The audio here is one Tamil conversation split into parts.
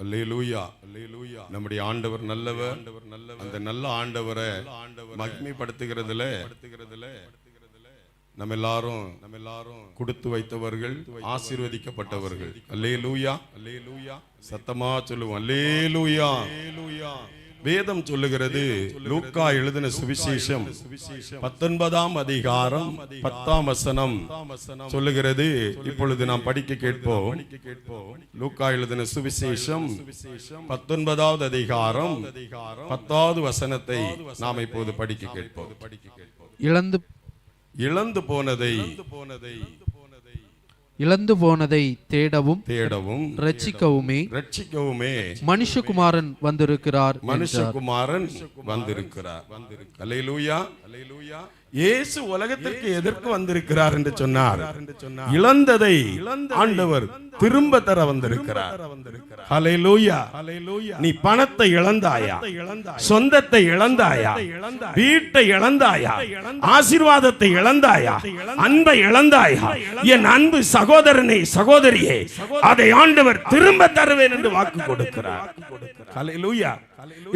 அல்லேலூயா. நம்முடைய ஆண்டவர் நல்லவர். அந்த நல்ல ஆண்டவரை மகிமைப்படுத்துகிறதுல நம்ம எல்லாரும் கொடுத்து வைத்தவர்கள், ஆசீர்வதிக்கப்பட்டவர்கள். அல்லேலூயா. சத்தமா சொல்லுவோம் அல்லேலூயா. வேதம் சொல்லுகிறது, லூக்கா எழுதின சுவிசேஷம் 19ஆம் அதிகாரம் 10ஆம் வசனம் சொல்லுகிறது. இப்பொழுது நாம் படிக்க கேட்போம். லூக்கா எழுதின சுவிசேஷம் 19வது அதிகாரம் 10வது வசனத்தை நாம் இப்போது படிக்க கேட்போம். இழந்து போனதை தேடவும் ரட்சிக்கவுமே மனுஷகுமாரன் வந்திருக்கிறார். அல்லேலூயா. இயேசு உலகத்திற்கு எதற்கு வந்திருக்கிறார் என்று சொன்னார்? இழந்ததை ஆண்டவர் திரும்ப தர வந்திருக்கிறார். அல்லேலூயா. நீ பணத்தை இழந்தாயா? சொந்தத்தை இழந்தாயா? வீட்டை இழந்தாயா? ஆசீர்வாதத்தை இழந்தாயா? அன்பை இழந்தாயா? என் அன்பு சகோதரனே, சகோதரியே, அதை ஆண்டவர் திரும்ப தருவேன் என்று வாக்கு கொடுக்கிறார். அல்லேலூயா.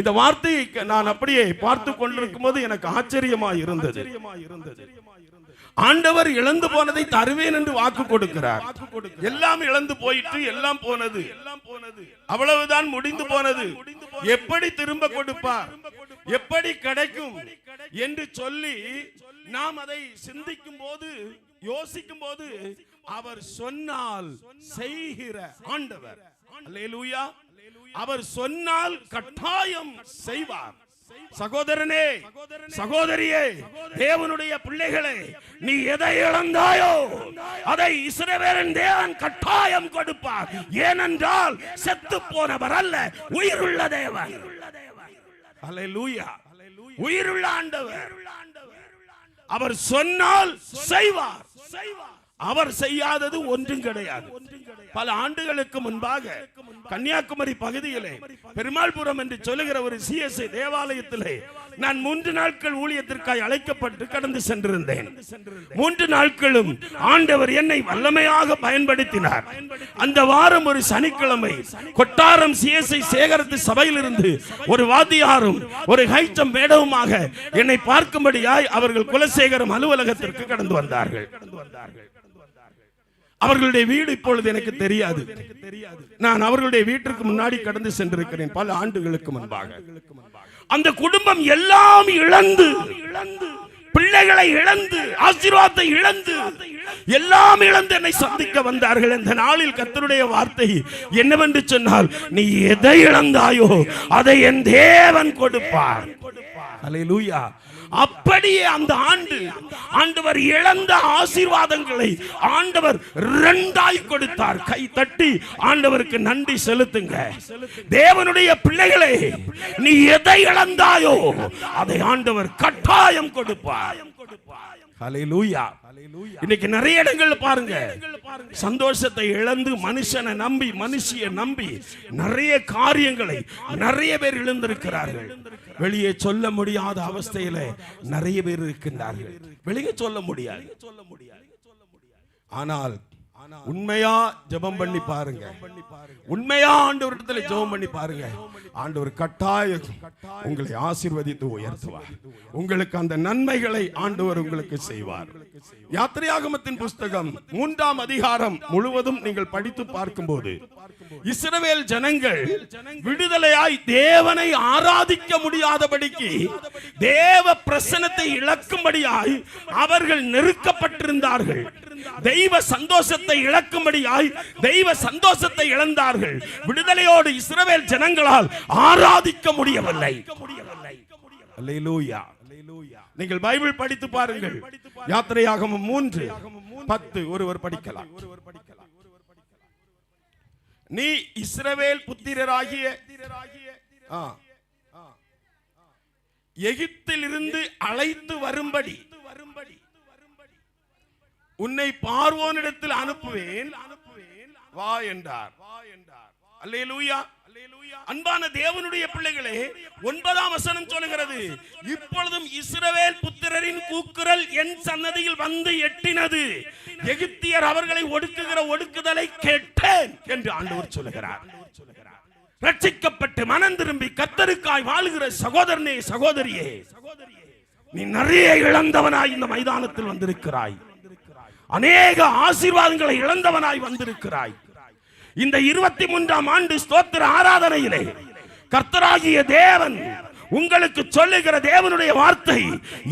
இந்த வார்த்தையை நான் அப்படியே பார்த்து கொண்டிருக்கும் போது எனக்கு ஆச்சரியமா இருந்தது. ஆண்டவர் இழந்து போனதை தருவேன் என்று வாக்கு கொடுக்கிறார். எல்லாம் இழந்து போயிட்டு, எல்லாம் போனது, அவ்வளவுதான், முடிந்து போனது. எப்படி திரும்ப கொடுப்பார், எப்படி கிடைக்கும் என்று சொல்லி நாம் அதை சிந்திக்கும் போது, யோசிக்கும் போது, அவர் சொன்னால் செய்கிற ஆண்டவர். அல்லேலூயா. அவர் சொன்னால் கட்டாயம் செய்வார். சகோதரனே, சகோதரியே, தேவனுடைய பிள்ளைகளே, நீ எதை இழந்தாயோ அதை இஸ்ரவேலின் தேவன் கட்டாயம் கொடுப்பார். ஏனென்றால் செத்து போனவர் அல்ல, உயிருள்ள தேவன். அல்லேலூயா. உயிருள்ள ஆண்டவர். அவர் சொன்னால் செய்வார். அவர் செய்யாதது ஒன்றும் கிடையாது. பல ஆண்டுகளுக்கு முன்பாக கன்னியாகுமரி பகுதியிலே பெருமாள்புரம் என்று சொல்லுகிற ஒரு சிஎஸ்ஐ தேவாலயத்திலே நான் 3 நாட்கள் ஊழியத்திற்காக அழைக்கப்பட்டு கடந்து சென்றிருந்தேன். 3 நாட்களும் ஆண்டவர் என்னை வல்லமையாக பயன்படுத்தினார். அந்த வாரம் ஒரு சனிக்கிழமை கொட்டாரம் சிஎஸ்ஐ சேகரத்து சபையிலிருந்து ஒரு வாத்தியாரும் ஒரு ஹைச்சம் மேடவுமாக என்னை பார்க்கும்படியாய் அவர்கள் குலசேகரம் அலுவலகத்திற்கு கடந்து வந்தார்கள். அவர்களுடைய வீடு இப்பொழுது எனக்கு தெரியாது. நான் அவர்களுடைய வீட்டிற்கு முன்னாடி கடந்து சென்றிருக்கிறேன் பல ஆண்டுகளுக்கு முன்பாக. அந்த குடும்பம் எல்லாம் இழந்து, பிள்ளைகளை இழந்து, ஆசீர்வாதத்தை இழந்து, எல்லாம் இழந்து என்னை சந்திக்க வந்தார்கள். இந்த நாளில் கர்த்தருடைய வார்த்தை என்னவென்று சொன்னால், நீ எதை இழந்தாயோ அதை என் தேவன் கொடுப்பார். அல்லேலூயா. அப்படியே அந்த ஆண்டவர் இழந்த ஆசீர்வாதங்களை ஆண்டவர் 2ஆய் கொடுத்தார். கை தட்டி ஆண்டவருக்கு நன்றி செலுத்துங்க. தேவனுடைய பிள்ளைகளே, நீ எதை இழந்தாயோ அதை ஆண்டவர் கட்டாயம் கொடுப்பார். அல்லேலூயா. இன்னைக்கு நிறைய இடங்கள் பாருங்க, சந்தோஷத்தை இழந்து மனுஷனை நம்பி, மனுஷியை நம்பி நிறைய காரியங்களை நிறைய பேர் இழந்திருக்கிறார்கள். வெளியே சொல்ல முடியாத அவஸ்தையில நிறைய பேர் இருக்கின்றார்கள். வெளியே சொல்ல முடியாது. ஆனால் உண்மையா ஜெபம் பண்ணி பாருங்க, உண்மையா ஆண்டவரிடத்துல ஜெபம் பண்ணி பாருங்க, ஆண்டவர் கட்டாயம் உங்களை ஆசீர்வதித்து உயர்த்துவார். உங்களுக்கு அந்த நன்மைகளை ஆண்டவர் உங்களுக்கு செய்வார். யாத்திரையாகமத்தின் புஸ்தகம் 3ஆம் அதிகாரம் முழுவதும் நீங்கள் படித்து பார்க்கும்போது, இஸ்ரவேல் ஜனங்கள் விடுதலையாய் தேவனை ஆராதிக்க முடியாதபடிக்கு, தேவ பிரசன்னத்தை இழக்கும்படியாய் அவர்கள் நெருக்கப்பட்டிருந்தார்கள். தெய்வ சந்தோஷத்தை இழக்கும்படியாய் தெய்வ சந்தோஷத்தை இழந்தார்கள். விடுதலையோடு இஸ்ரவேல் ஜனங்களால் ஆராதிக்க முடியவில்லை. அல்லேலூயா. நீங்கள் பைபிள் படித்து பாருங்கள். யாத்திரையாகமம் 3:10 ஒருவர் படிக்கலாம். நீ இஸ்ரவேல் புத்திரராகிய எகிப்திலிருந்து அழைத்து வரும்படி உன்னை பார்வோனிடத்தில் அனுப்புவேன், வா என்றார். அல்லேலூயா. அன்பான தேவனுடைய பிள்ளைகளே, 9ஆம் வசனம் சொல்லுகிறது, இப்பொழுதும் இஸ்ரவேல் புத்திரரின் கூக்குரல் என் சன்னதியில் வந்து எட்டினது, எகிப்தியர் அவர்களை ஒடுக்குகிற ஒடுக்குதலை கேட்டேன் என்று ஆண்டவர் சொல்லுகிறார். ரட்சிக்கப்பட்டு மனம் திரும்பி கர்த்தருக்காய் வாழுகிற சகோதரனே, சகோதரியே, நீ நிறைய இழந்தவனாய் இந்த மைதானத்தில் வந்திருக்கிறாய். அநேக ஆசீர்வாதங்களை இழந்தவனாய் வந்திருக்கிறாய். இந்த 23ஆம் ஆண்டு ஸ்தோத்திர ஆராதனையிலே கர்த்தராகிய தேவன் உங்களுக்கு சொல்லுகிற தேவனுடைய வார்த்தை,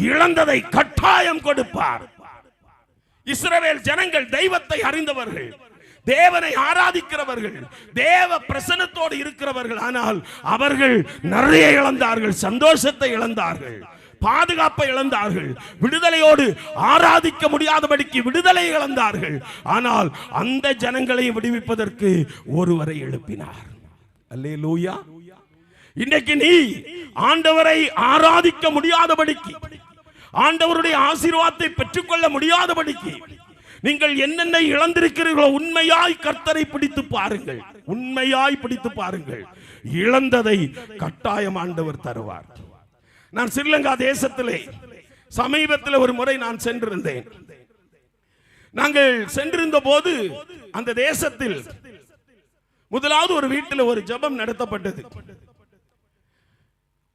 இழந்ததை கட்டாயம் கொடுப்பார். இஸ்ரவேல் ஜனங்கள் தெய்வத்தை அறிந்தவர்கள், தேவனை ஆராதிக்கிறவர்கள், தேவ பிரசன்னத்தோடு இருக்கிறவர்கள். ஆனால் அவர்கள் நிறைய இழந்தார்கள். சந்தோஷத்தை இழந்தார்கள், பாதுகாப்பை இழந்தார்கள், விடுதலையோடு ஆராதிக்க முடியாதபடிக்கு விடுதலை இழந்தார்கள். ஆனால் அந்த ஜனங்களை விடுவிப்பதற்கு ஒருவரை எழுப்பினார். அல்லேலூயா. இன்னைக்கு நீ ஆண்டவரை ஆராதிக்க முடியாதபடிக்கு, ஆண்டவருடைய ஆசீர்வாதத்தை பெற்றுக்கொள்ள முடியாதபடிக்கு நீங்கள் என்னென்ன இழந்திருக்கிறீர்களோ உண்மையாய் கர்த்தரை பிடித்து பாருங்கள். உண்மையாய் பிடித்து பாருங்கள். இழந்ததை கட்டாயம் ஆண்டவர் தருவார். நான் ஸ்ரீலங்கா தேசத்திலே சமீபத்தில் ஒரு முறை நான் சென்றிருந்தேன். நாங்கள் சென்றிருந்த போது அந்த தேசத்தில் முதலாவது ஒரு வீட்டில் ஒரு ஜெபம் நடத்தப்பட்டது.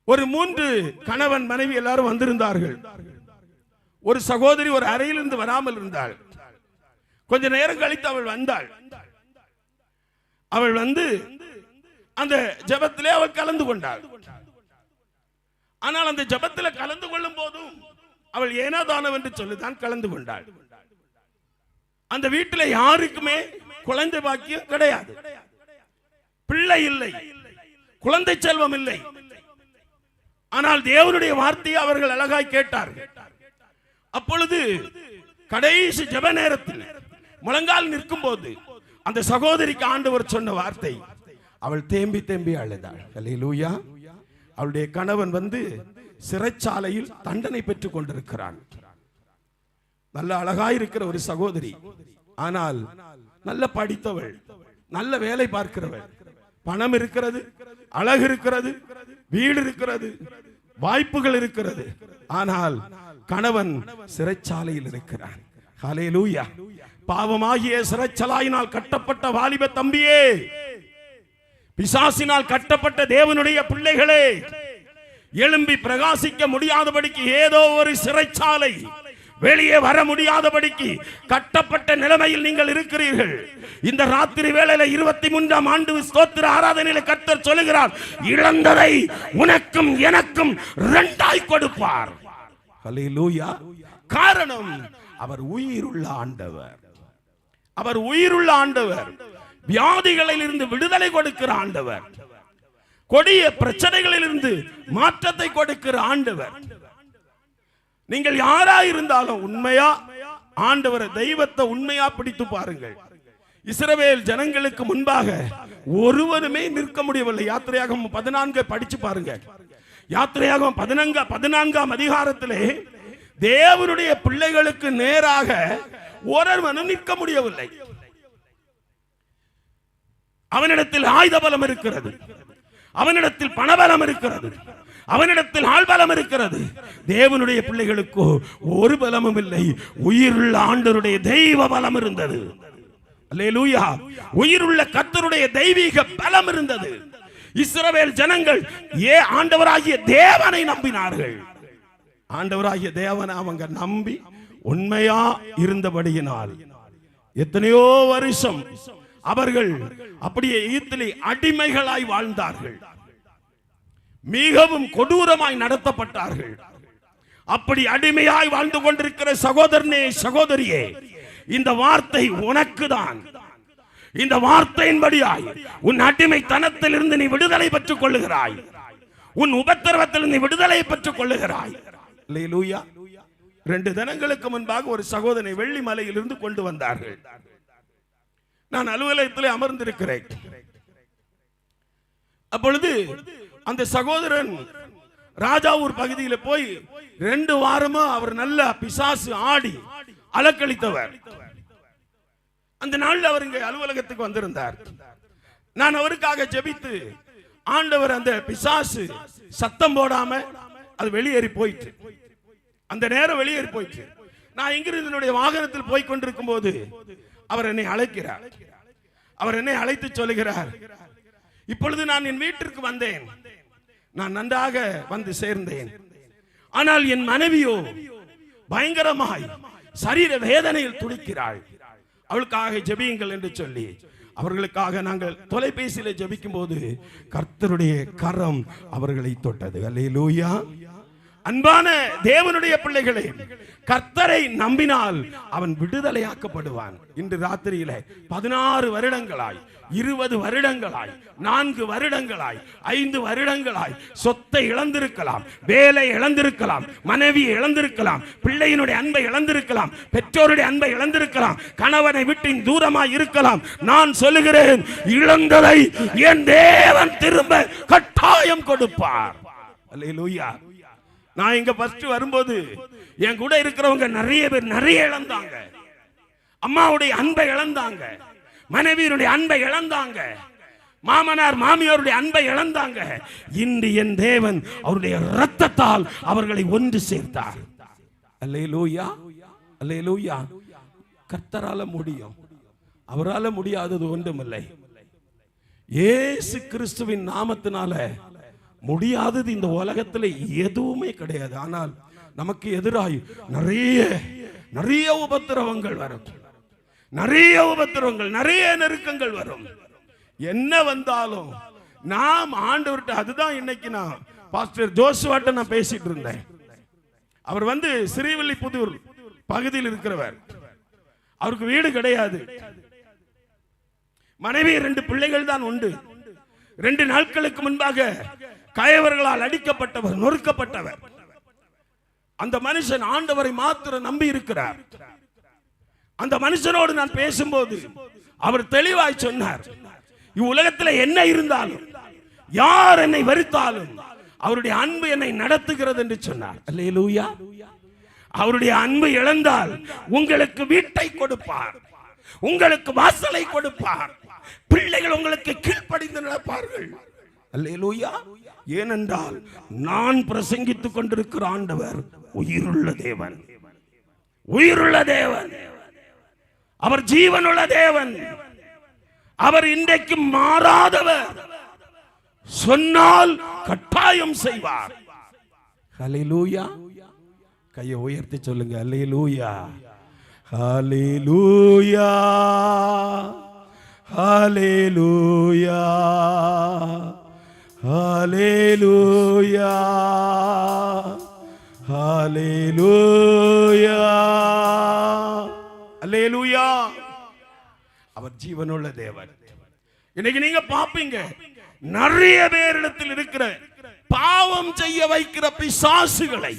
ஒரு 3 கணவன் மனைவி எல்லாரும் வந்திருந்தார்கள். ஒரு சகோதரி ஒரு அறையிலிருந்து வராமல் இருந்தாள். கொஞ்ச நேரம் கழித்து அவள் வந்தாள். அவள் வந்து அந்த ஜெபத்திலே அவள் கலந்து கொண்டாள். ஆனால் அந்த ஜெபத்தில் கலந்து கொள்ளும் போதும் அவள் ஏனாதானம் என்று சொல்லிதான் கலந்து கொண்டாள். அந்த வீட்டில் யாருக்குமே குழந்தை பாக்கியம் கிடையாது, பிள்ளை இல்லை, குழந்தை செல்வம் இல்லை. ஆனால் தேவனுடைய வார்த்தையை அவர்கள் அழகாய் கேட்டார்கள். அப்பொழுது கடைசி ஜெப நேரத்தில் முழங்கால் நிற்கும் போது அந்த சகோதரிக்கு ஆண்டவர் சொன்ன வார்த்தை, அவள் தேம்பி தேம்பி அழுதாள். அல்லேலூயா. அவளுடைய கணவன் வந்து சிறைச்சாலையில் தண்டனை பெற்றுக் கொண்டிருக்கிறான். நல்ல அழகாயிருக்கிற ஒரு சகோதரி, ஆனால் நல்ல படித்தவள், நல்ல வேலை பார்க்கிறவள், பணம் இருக்கிறது, அழகு இருக்கிறது, வீடு இருக்கிறது, வாய்ப்புகள் இருக்கிறது. ஆனால் கணவன் சிறைச்சாலையில் இருக்கிறான். ஹல்லேலூயா. பாவமாகிய சிறைச்சாலையினால் கட்டப்பட்ட வாலிப தம்பியே, பிசாசினால் கட்டப்பட்ட தேவனுடைய பிள்ளைகளே, எழும்பி பிரகாசிக்க முடியாதபடிக்கு ஏதோ ஒரு சிறைச்சாலை, வெளியே வர முடியாதபடிக்கு கட்டப்பட்ட நிலைமையில் நீங்கள் இருக்கிறீர்கள். இந்த ராத்திரி வேளையில 23ஆம் ஆண்டு ஸ்தோத்திர ஆராதனையில கர்த்தர் சொல்லுகிறார், இழந்ததை உனக்கும் எனக்கும் இரண்டாய் கொடுப்பார். ஹல்லேலூயா. காரணம், அவர் உயிருள்ள ஆண்டவர். அவர் உயிருள்ள ஆண்டவர். வியாதிகளில் இருந்து விடுதலை கொடுக்கிற ஆண்டவர். கொடிய பிரச்சனைகளில் இருந்து மாற்றத்தை கொடுக்கிற ஆண்டவர். நீங்கள் யாரா இருந்தாலும் உண்மையா ஆண்டவரை, தெய்வத்தை உண்மையா பிடித்து பாருங்கள். இஸ்ரவேல் ஜனங்களுக்கு முன்பாக ஒருவருமே நிற்க முடியவில்லை. யாத்திரையாகமம் 14 படிச்சு பாருங்க. யாத்திரையாகமம் 14ஆம் அதிகாரத்திலே தேவனுடைய பிள்ளைகளுக்கு நேராக ஒருவனும் நிற்க முடியவில்லை. அவனிடத்தில் ஆயுத பலம் இருக்கிறது, அவனிடத்தில் பணபலம் இருக்கிறது, அவனிடத்தில் ஆள்பலம் இருக்கிறது. தேவனுடைய பிள்ளைகளுக்கோ ஒரு பலமும் இல்லை. உயிருள்ள ஆண்டவருடைய தெய்வ பலம் இருந்தது. அல்லேலூயா. உயிருள்ள கர்த்தருடைய தெய்வீக பலம் இருந்தது. இஸ்ரவேல் ஜனங்கள் ஆண்டவராகிய தேவனை நம்பினார்கள். ஆண்டவராகிய தேவனை அவங்க நம்பி உண்மையா இருந்தபடியினால் எத்தனையோ வருஷம் அவர்கள் அப்படியே எகிப்திலே அடிமைகளாய் வாழ்ந்தார்கள். மிகவும் கொடூரமாய் நடத்தப்பட்டார்கள். அப்படி அடிமையாய் வாழ்ந்து கொண்டிருக்கிற சகோதரனே, சகோதரியே, இந்த வார்த்தை உனக்கு தான். இந்த வார்த்தையின்படியாய் உன் அடிமைத்தனத்தில் இருந்து நீ விடுதலை பெற்றுக் கொள்ளுகிறாய். உன் உபத்திரவத்தில் நீ விடுதலை பெற்றுக் கொள்ளுகிறாய். அல்லேலூயா. 2 தினங்களுக்கு முன்பாக ஒரு சகோதரனை வெள்ளி மலையிலிருந்து கொண்டு வந்தார்கள். நான் அலுவலகத்திலே அமர்ந்திருக்கிறேன். அப்பொழுது அந்த சகோதரன் ராஜாவூர் பகுதியில் போய் 2 வாரமா அவர் நல்ல பிசாசு ஆடி அலக்களித்தவர். அந்த நாள் அவர் இங்க அலுவலகத்துக்கு வந்திருந்தார். நான் அவருக்காக ஜெபித்து, ஆண்டவர் அந்த பிசாசு சத்தம் போடாம அது வெளியேறி போயிட்டு, அந்த நேரம் வெளியேறி போயிட்டு, நான் இங்கிருந்து என்னுடைய வாகனத்தில் போய் கொண்டிருக்கும் போது அவர் என்னை அழைக்கிறார். அவர் என்னை அழைத்து சொல்லுகிறார், இப்பொழுது நான் என் வீட்டிற்கு வந்தேன், நான் நன்றாக வந்து சேர்ந்தேன். ஆனால் என் மனைவியோ பயங்கரமாய் சரீர வேதனையில் துடிக்கிறாள். அவளுக்காக ஜெபியுங்கள் என்று சொல்லி அவர்களுக்காக நாங்கள் தொலைபேசியில ஜெபிக்கும் போது கர்த்தருடைய கரம் அவர்களை தொட்டது. அல்லேலூயா. அன்பான தேவனுடைய பிள்ளைகளே, கர்த்தரை நம்பினால் அவன் விடுதலையாக்கப்படுவான். இன்று ராத்திரியில 16 வருடங்களாய், 20 வருடங்களாய், 4 வருடங்களாய், 5 வருடங்களாய் சொத்தை இழந்திருக்கலாம், வேலை இழந்திருக்கலாம், மனைவி இழந்திருக்கலாம், பிள்ளையினுடைய அன்பை இழந்திருக்கலாம், பெற்றோருடைய அன்பை இழந்திருக்கலாம், கணவனை விட்டு தூரமாய் இருக்கலாம். நான் சொல்லுகிறேன், இழந்ததை என் தேவன் திரும்ப கட்டாயம் கொடுப்பார். அல்லேலூயா. நான் இங்க ஃபர்ஸ்ட் வரும்போது என் கூட இருக்கிறவங்க நிறைய பேர் நிறைய இழந்தாங்க. அம்மாவுடைய அன்பை இழந்தாங்க, மனைவியுடைய அன்பை இழந்தாங்க, மாமனார் மாமியாருடைய அன்பை இழந்தாங்க. இன்று என் தேவன் அவருடைய இரத்தத்தால் அவர்களை ஒன்று சேர்த்தார். அல்லேலூயா, அல்லேலூயா. கர்த்தரால முடியும், அவரால முடியாதது ஒன்றுமில்லை. இயேசு கிறிஸ்துவின் நாமத்தினால முடியாதது இந்த உலகத்தில் எதுவுமே கிடையாது. ஆனால் நமக்கு எதிராய் நிறைய உபத்திரவங்கள் வரும், நிறைய உபத்திரவங்கள், நிறைய நெருக்கங்கள் வரும். என்ன வந்தாலும் நாம் ஆண்டவர்கிட்ட, அதுதான் இன்னைக்கு நான் பாஸ்டர் ஜோசுவாட்ட நான் பேசிட்டு இருந்தேன். அவர் வந்து ஸ்ரீவில்லிபுத்தூர் பகுதியில் இருக்கிறவர். அவருக்கு வீடு கிடையாது, மனைவி 2 பிள்ளைகள் தான் உண்டு. 2 நாட்களுக்கு முன்பாக கயவர்களால் அடிக்கப்பட்டவர், நொறுக்கப்பட்டவர். அந்த மனுஷன் ஆண்டவரை மாத்திரம் நம்பி இருக்கிறார். அந்த மனுஷனோடு நான் பேசும்போது அவர் தெளிவாய் சொன்னார், இவ்வுலகத்தில் என்ன இருந்தாலும், யார் என்னை வெறுத்தாலும் அவருடைய அன்பு என்னை நடத்துகிறது என்று சொன்னார். அல்லேலூயா. அவருடைய அன்பு இழந்தால் உங்களுக்கு வீட்டை கொடுப்பார், உங்களுக்கு வாசலை கொடுப்பார், பிள்ளைகள் உங்களுக்கு கீழ்ப்படிந்து நடப்பார்கள். அல்லேலூயா. ஏனென்றால் நான் பிரசங்கித்துக் கொண்டிருக்கிற ஆண்டவர் உயிருள்ள தேவன், உயிருள்ள தேவன், அவர் ஜீவனுள்ள தேவன், அவர் இன்றைக்கு மாறாதவர். சொன்னால் கட்டாயம் செய்வார். அல்லேலூயா. கையை உயர்த்தி சொல்லுங்க, அல்லேலூயா, அல்லேலூயா, அல்லேலூயா, அல்லேலூயா, அல்லேலூயா, அல்லேலூயா. அவர் ஜீவனுள்ள தேவன். இன்னைக்கு நீங்க பாப்பீங்க, நிறைய பேரிடத்தில் இருக்கிற பாவம் செய்ய வைக்கிற பிசாசுகளை,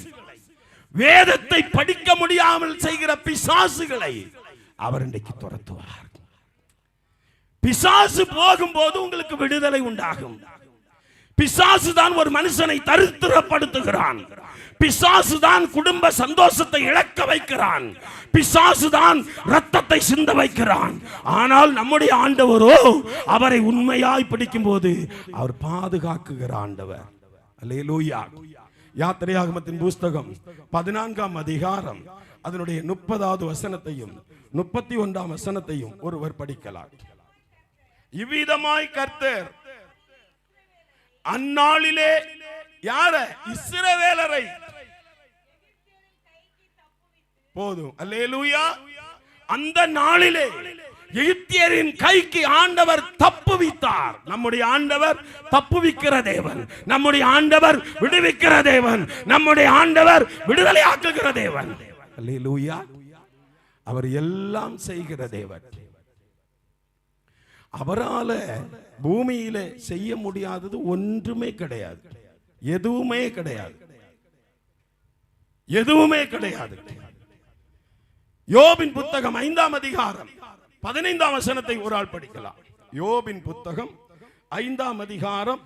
வேதத்தை படிக்க முடியாமல் செய்கிற பிசாசுகளை அவர் இன்றைக்கு துரத்துவார். பிசாசு போகும்போது உங்களுக்கு விடுதலை உண்டாகும். பிசாசு தான் ஒரு மனுஷனை தரித்திரப்படுத்துகிறான். பிசாசு தான் குடும்ப சந்தோஷத்தை இழக்க வைக்கிறான். பிசாசு தான் ரத்தத்தை சிந்த வைக்கிறான். ஆனால் நம்முடைய ஆண்டவரோ அவரை உண்மையாய் பிடிக்கும் போது அவர் பாதுகாக்குகிற ஆண்டவர். அல்லேலூயா. யாத்திரையாகமத்தின் புஸ்தகம் 14ஆம் அதிகாரம் அதனுடைய 30வது வசனத்தையும் 31ஆம் வசனத்தையும் ஒருவர் படிக்கலாம். இவ்விதமாய் கர்த்தர் அந்நாளிலே யார? இஸ்ரவேலரை. போதும். அல்லேலூயா. அந்த நாளிலே எகிப்தியரின் கைக்கு ஆண்டவர் தப்புவித்தார். நம்முடைய ஆண்டவர் தப்புவிக்கிற தேவன், நம்முடைய ஆண்டவர் விடுவிக்கிற தேவன், நம்முடைய ஆண்டவர் விடுதலையாக்குகிற தேவன். அல்லேலூயா. அவர் எல்லாம் செய்கிற தேவன். அவரால பூமியில செய்ய முடியாதது ஒன்றுமே கிடையாது, எதுவுமே கிடையாது, எதுவுமே கிடையாது. யோபின் புத்தகம் 5ஆம் அதிகாரம் 15ஆம் வசனத்தை ஒரு ஆள் படிக்கலாம். யோபின் புத்தகம் 5ஆம் அதிகாரம்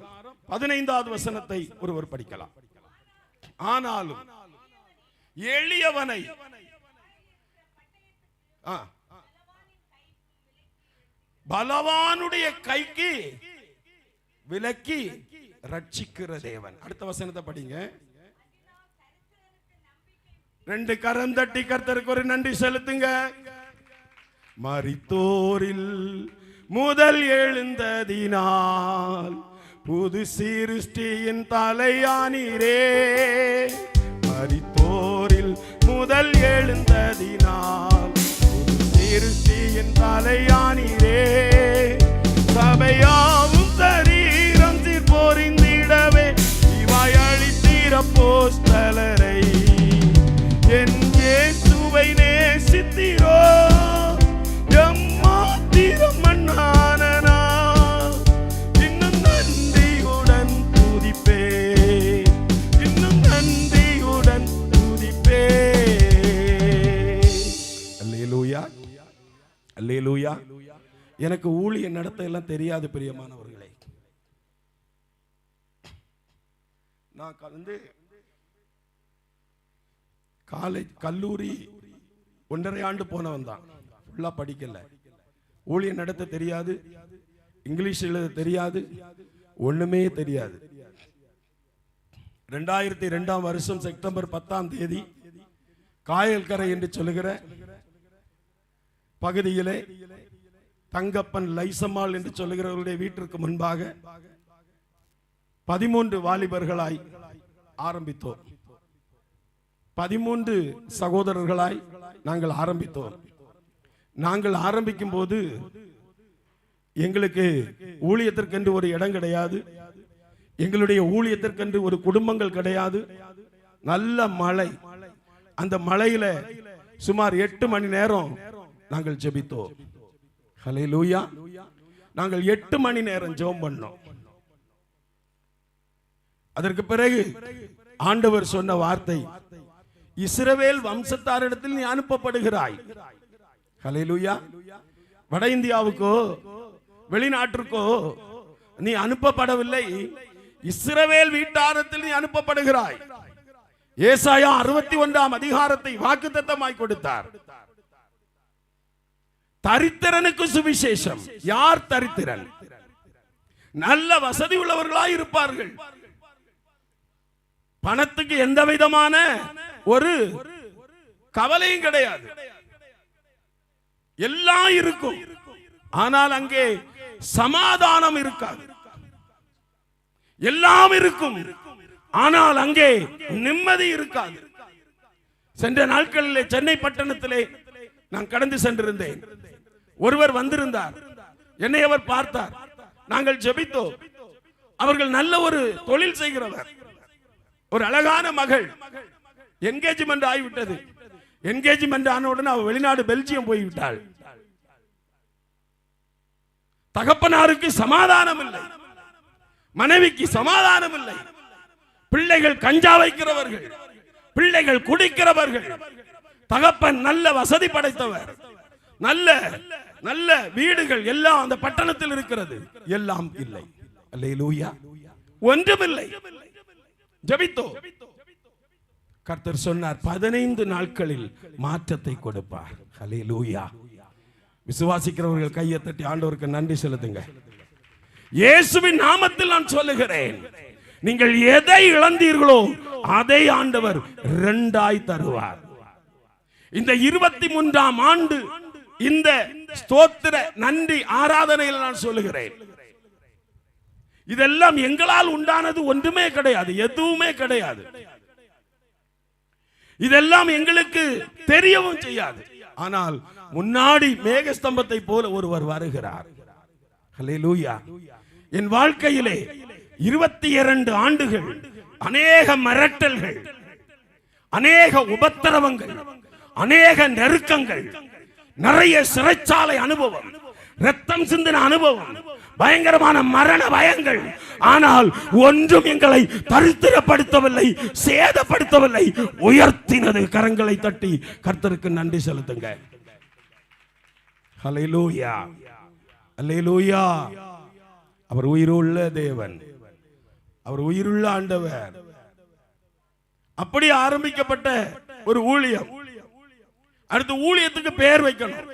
15வது வசனத்தை ஒருவர் படிக்கலாம். ஆனாலும் எளியவனை பலவானுடைய கைக்கு விலக்கி ரட்சிக்கிற தேவன். அடுத்த வசனத்தை படிங்க. 2 கரம் தட்டி கர்த்தருக்கு ஒரு நன்றி செலுத்துங்க. மரித்தோரில் முதல் எழுந்ததினால் புது சிருஷ்டியின் தலையானீரே. மரித்தோரில் முதல் எழுந்ததினால் புது சிருஷ்டியின் தலையானீரே. சபையாவும் சரீரம் சீர்பொறிந்திடவே இவாய் அளித்தீர அப்போஸ்தலரை. என் இயேசுவை நேசித்தீரோ எம்மாத்திரம் மண்ணானனா. இன்னும் நன்றியுடன் துதிப்பே, இன்னும் நன்றியுடன் துதிப்பே. அல்லேலூயா, அல்லேலூயா. எனக்கு ஊழிய நடத்த எல்லாம் தெரியாது பிரியமானவர்களே. நான் காலேஜ் கல்லூரி 1.5 ஆண்டு போனவன் தான். ஃபுல்லா படிக்கல. ஊழிய நடத்த தெரியாது, இங்கிலீஷ் எழுத தெரியாது, ஒண்ணுமே தெரியாது. 2002 வருஷம் செப்டம்பர் 10ஆம் தேதி காயல்கரை என்று சொல்லுகிற பகுதியிலே தங்கப்பன் லைசம்மாள் என்று சொல்லுகிறவருடைய வீட்டிற்கு முன்பாக 13 வாலிபர்களாய் ஆரம்பித்தோம். 13 சகோதரர்களாய் நாங்கள் ஆரம்பித்தோம். நாங்கள் ஆரம்பிக்கும் போது எங்களுக்கு ஊழியத்திற்கென்று ஒரு இடம் கிடையாது, எங்களுடைய ஊழியத்திற்கென்று ஒரு குடும்பங்கள் கிடையாது. நல்ல மழை. அந்த மழையில சுமார் 8 மணி நேரம் நாங்கள் ஜெபித்தோம். ஹல்லேலூயா. நாங்கள் 8 மணி நேரம் ஜெபம் பண்ணோம். அதற்கு பிறகு ஆண்டவர் சொன்ன வார்த்தை, இஸ்ரவேல் வம்சத்தாரிடத்தில் நீ அனுப்பப்படுகிறாய். ஹல்லேலூயா. வட இந்தியாவுக்கோ வெளிநாட்டிற்கோ நீ அனுப்பப்படவில்லை, இஸ்ரவேல் வீட்டாரத்தில் நீ அனுப்பப்படுகிறாய். ஏசாயா 61ஆம் அதிகாரத்தை வாக்குத்தத்தமாய் கொடுத்தார். தரித்திரனுக்கு சுவிசேஷம். யார் தரித்திரன்? நல்ல வசதி உள்ளவர்களாய் இருப்பார்கள். பணத்துக்கு எந்த விதமான ஒரு கவலையும் கிடையாது, எல்லாம் இருக்கும். ஆனால் அங்கே சமாதானம் இருக்காது. எல்லாம் இருக்கும், ஆனால் அங்கே நிம்மதி இருக்காது. சென்ற நாட்களில் சென்னை பட்டணத்திலே நான் கடந்து சென்றிருந்தேன். ஒருவர் வந்திருந்தார். என்னை அவர் பார்த்தார். நாங்கள் ஜெபித்தோம். அவர்கள் நல்ல ஒரு தொழில் செய்கிறவர். ஒரு அழகான மகள். என்கேஜ்மெண்ட் ஆகிவிட்டது. என்கேஜ்மெண்ட் ஆனவுடன் அவள் வெளிநாடு பெல்ஜியம் போய்விட்டாள். தகப்பனாருக்கு சமாதானம் இல்லை, மனைவிக்கு சமாதானம் இல்லை. பிள்ளைகள் கஞ்சா வைக்கிறவர்கள், பிள்ளைகள் குடிக்கிறவர்கள். தகப்பன் நல்ல வசதி படைத்தவர், நல்ல நல்ல வீடுகள் எல்லாம் அந்த பட்டணத்தில் இருக்கிறது, எல்லாம் இல்லை. அல்லேலூயா. ஒன்றுமில்லை. ஜெபித்தோ. கர்த்தர் சொன்னார் 15 நாட்களில் மாற்றத்தை கொடுப்பார். அல்லேலூயா. விசுவாசிக்கிறவர்கள் கையை தட்டி ஆண்டவருக்கு நன்றி செலுத்துங்க. இயேசுவின் நாமத்தில் நான் சொல்லுகிறேன், நீங்கள் எதை இழந்தீர்களோ அதை ஆண்டவர் 2ஆய் தருவார். இந்த 23ஆம் ஆண்டு இந்த ஸ்தோத்திர நன்றி ஆராதனையில் நான் சொல்லுகிறேன், இதெல்லாம் எங்களால் உண்டானது ஒன்றுமே கிடையாது, எதுவுமே கிடையாது. இதெல்லாம் எங்களுக்கு தெரியவும் செய்யாது. ஆனால் முன்னாடி மேகஸ்தம்பத்தை போல ஒருவர் வருகிறார். ஹல்லேலூயா. என் வாழ்க்கையிலே 22 ஆண்டுகள் அநேக மிரட்டல்கள், அநேக உபத்திரவங்கள், அநேக நெருக்கங்கள், நிறைய சிறைச்சாலை அனுபவம், ரத்தம் சிந்தின அனுபவம், பயங்கரமான மரண பயங்கள். ஆனால் ஒன்றும் எங்களை தரித்திரப்படுத்தவில்லை, சேதப்படுத்தவில்லை, உயர்த்தினது. கரங்களை தட்டி கர்த்தருக்கு நன்றி செலுத்துங்க. ஹல்லேலூயா, அல்லேலூயா. அவர் உயிருள்ள தேவன், அவர் உயிருள்ள ஆண்டவர். அப்படி ஆரம்பிக்கப்பட்ட ஒரு ஊழியம். அடுத்த ஊழியத்துக்கு பெயர் வைக்கணும்.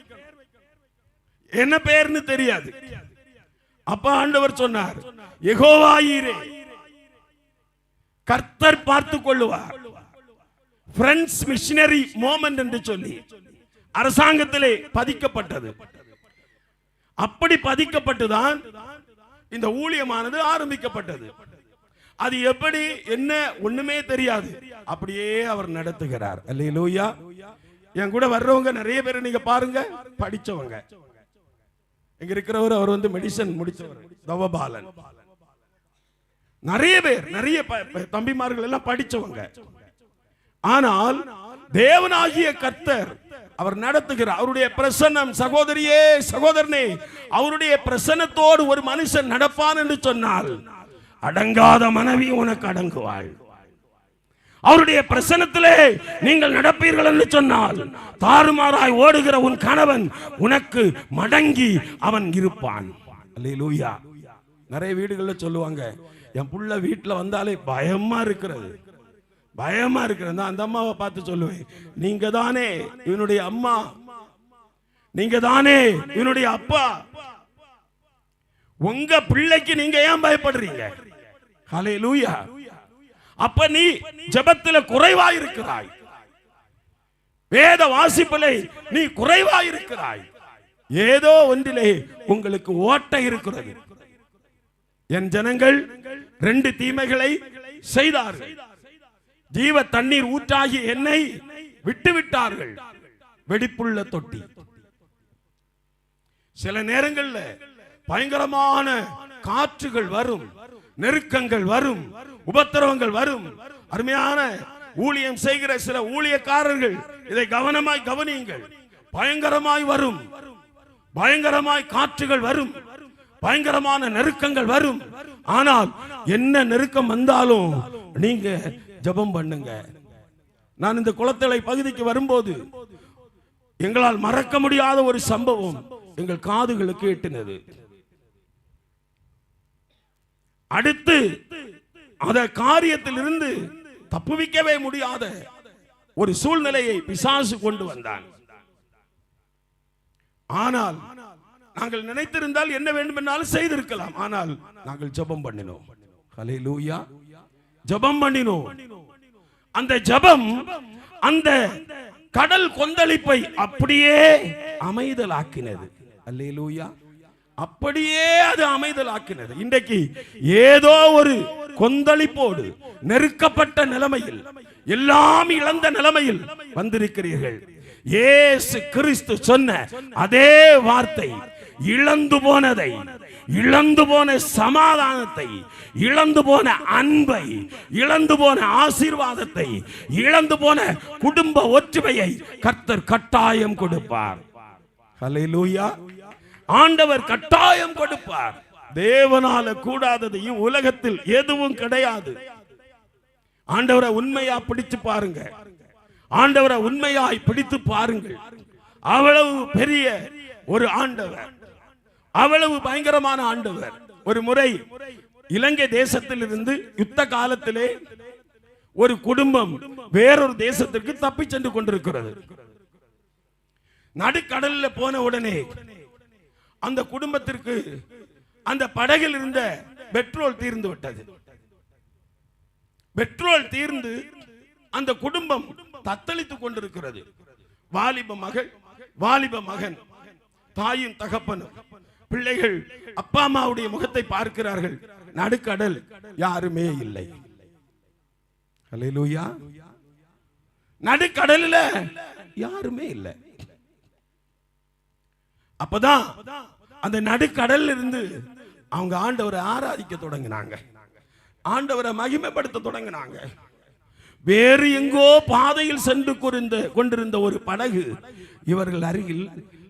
என்ன பெயர்னு தெரியாது. அப்ப ஆண்டவர் சொன்னார், யெகோவா ஈரே, கர்த்தர் பார்த்துக் கொள்ளுவார். பிரெண்ட்ஸ் மிஷனரி மூவ்மென்ட் என்று சொல்லி அரசாங்கத்திலே பதிக்கப்பட்டது. அப்படி பதிக்கப்பட்டுதான் இந்த ஊழியமானது ஆரம்பிக்கப்பட்டது. அது எப்படி என்ன ஒண்ணுமே தெரியாது, அப்படியே அவர் நடத்துகிறார். அல்லேலூயா. என் கூட வர்றவங்க நிறைய பேர் நீங்க பாருங்க, படிச்சவங்க. இங்க இருக்கிறவர் அவர் வந்து மெடிசன் முடிச்சவர், தவபாலன். நிறைய பேர், நிறைய தம்பிமார்கள் எல்லாம் படிச்சவங்க. ஆனால் தேவனாகிய கர்த்தர் அவர் நடத்துகிறார். அவருடைய பிரசன்னம், சகோதரியே சகோதரனே, அவருடைய பிரசன்னத்தோடு ஒரு மனுஷன் நடப்பான் என்று சொன்னால் அடங்காத மனைவி உனக்கு அடங்குவாள். அவருடைய பிரசன்னத்திலே நீங்கள் நடப்பீர்கள் என்று சொன்னால் தாறுமாறாய் ஓடுகிற உன் கணவன் உனக்கு மடங்கி அவன் இருப்பான். அல்லேலூயா. நிறைய வீடுகளில் சொல்லுவாங்க, என் புள்ள வீட்டில் வந்தாலே பயமா இருக்கிறது, பயமா இருக்கிறது. அந்த அம்மாவை பார்த்து சொல்லுவேன், நீங்க தானே இவனுடைய அம்மா, நீங்க தானே இவனுடைய அப்பா, உங்க பிள்ளைக்கு நீங்க ஏன் பயப்படுறீங்க? ஹல்லேலூயா. அப்ப நீ ஜெபத்திலே குறைவாய் இருக்கிறாய், வேத வாசிப்பிலே நீ குறைவாய் இருக்கிறாய், ஏதோ ஒன்றிலே உங்களுக்கு ஓட்டை இருக்கிறது. என் ஜனங்கள் 2 தீமைகளை செய்தார்கள். ஜீவ தண்ணீர் ஊற்றாகி என்னை விட்டுவிட்டார்கள், வெடிப்புள்ள தொட்டி. சில நேரங்கள்ல பயங்கரமான காற்றுகள் வரும், நெருக்கங்கள் வரும், உபத்திரவங்கள் வரும். அருமையான ஊழியம் செய்கிற சில ஊழியக்காரர்கள் இதை கவனமாய் கவனியுங்கள். பயங்கரமாய் வரும், பயங்கரமாய் காற்றுகள் வரும், பயங்கரமான நெருக்கங்கள் வரும். ஆனால் என்ன நெருக்கம் வந்தாலும் நீங்க ஜெபம் பண்ணுங்க. நான் இந்த குளத்தலை பகுதிக்கு வரும்போது எங்களால் மறக்க முடியாத ஒரு சம்பவம் எங்கள் காதுகளுக்கு எட்டினது. அடுத்து அந்த காரியத்தில் இருந்து தப்புவிக்கவே முடியாத ஒரு சூழ்நிலையை பிசாசு கொண்டு வந்தான். ஆனால் நாங்கள் நினைத்திருந்தால் என்ன வேண்டும் என்றாலும் செய்திருக்கலாம். ஆனால் நாங்கள் ஜெபம் பண்ணினோம். ஹல்லேலூயா. ஜெபம் பண்ணினோம். அந்த ஜெபம் அந்த கடல் கொந்தளிப்பை அப்படியே அமைதலாக்கினது. அல்லேலூயா. அப்படியே அது அமைதலாக்கினது. இன்றைக்கு ஏதோ ஒரு கொந்தளிப்போடு நெருக்கப்பட்ட நிலைமையில், எல்லாம் இழந்த நிலைமையில் வந்திருக்கிறீர்கள். இயேசு கிறிஸ்து சொன்ன அதே வார்த்தை, இழந்து போனதை, இழந்து போன சமாதானத்தை, இழந்து போன அன்பை, இழந்து போன ஆசீர்வாதத்தை, இழந்து போன குடும்ப ஒற்றுமையை கர்த்தர் கட்டாயம் கொடுப்பார். ஹல்லேலூயா. ஆண்டவர் கட்டாயம் கொடுப்பார். தேவனால கூடாததையும் உலகத்தில் எதுவும் கிடையாது. ஆண்டவரை உண்மையா பிடிச்சு பாருங்க, ஆண்டவரை உண்மையாய் பிடித்து பாருங்கள். அவ்வளவு பெரிய ஒரு ஆண்டவர், அவ்வளவு பயங்கரமான ஆண்டவர். ஒரு முறை இலங்கை தேசத்தில் இருந்து யுத்த காலத்திலே ஒரு குடும்பம் வேறொரு தேசத்திற்கு தப்பி சென்று கொண்டிருக்கிறது. நடுக்கடலில் போன உடனே அந்த குடும்பத்திற்கு அந்த படகில் இருந்த பெட்ரோல் தீர்ந்து விட்டது. பெட்ரோல் தீர்ந்து அந்த குடும்பம் தத்தளித்துக் கொண்டிருக்கிறது. வாலிப மகள், வாலிப மகன், தாயும் தகப்பனும், பிள்ளைகள் அப்பா அம்மாவுடைய முகத்தை பார்க்கிறார்கள். நடுக்கடல், யாருமே இல்லை. ஹல்லேலூயா. நடுக்கடலில் யாருமே இல்லை. அப்பதான் அந்த நடுக்கடல்ல இருந்து அவங்க ஆண்டவரை ஆராதிக்க தொடங்கினாங்க, ஆண்டவரை மகிமைப்படுத்த தொடங்கினாங்க. வேறு எங்கோ பாதையில் சென்று கொண்டிருந்த ஒரு படகு இவர்கள் அருகில்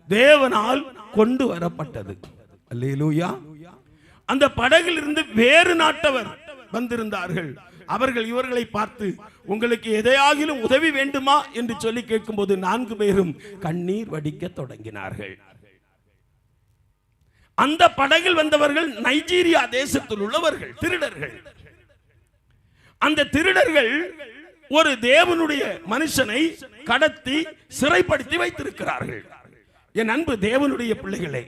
தேவனால் கொண்டு வரப்பட்டது. அல்லேலூயா. அந்த படகில் இருந்து வேறு நாட்டவர் வந்திருந்தார்கள். அவர்கள் இவர்களை பார்த்து, உங்களுக்கு எதையாகிலும் உதவி வேண்டுமா என்று சொல்லி கேட்கும்போது 4 பேரும் கண்ணீர் வடிக்க தொடங்கினார்கள். அந்த படகில் வந்தவர்கள் நைஜீரியா தேசத்தில் உள்ளவர்கள், திருடர்கள். அந்த திருடர்கள் ஒரு தேவனுடைய மனுஷனை கடத்தி சிறைப்படுத்தி வைத்திருக்கிறார்கள். என் அன்பு தேவனுடைய பிள்ளைகளே,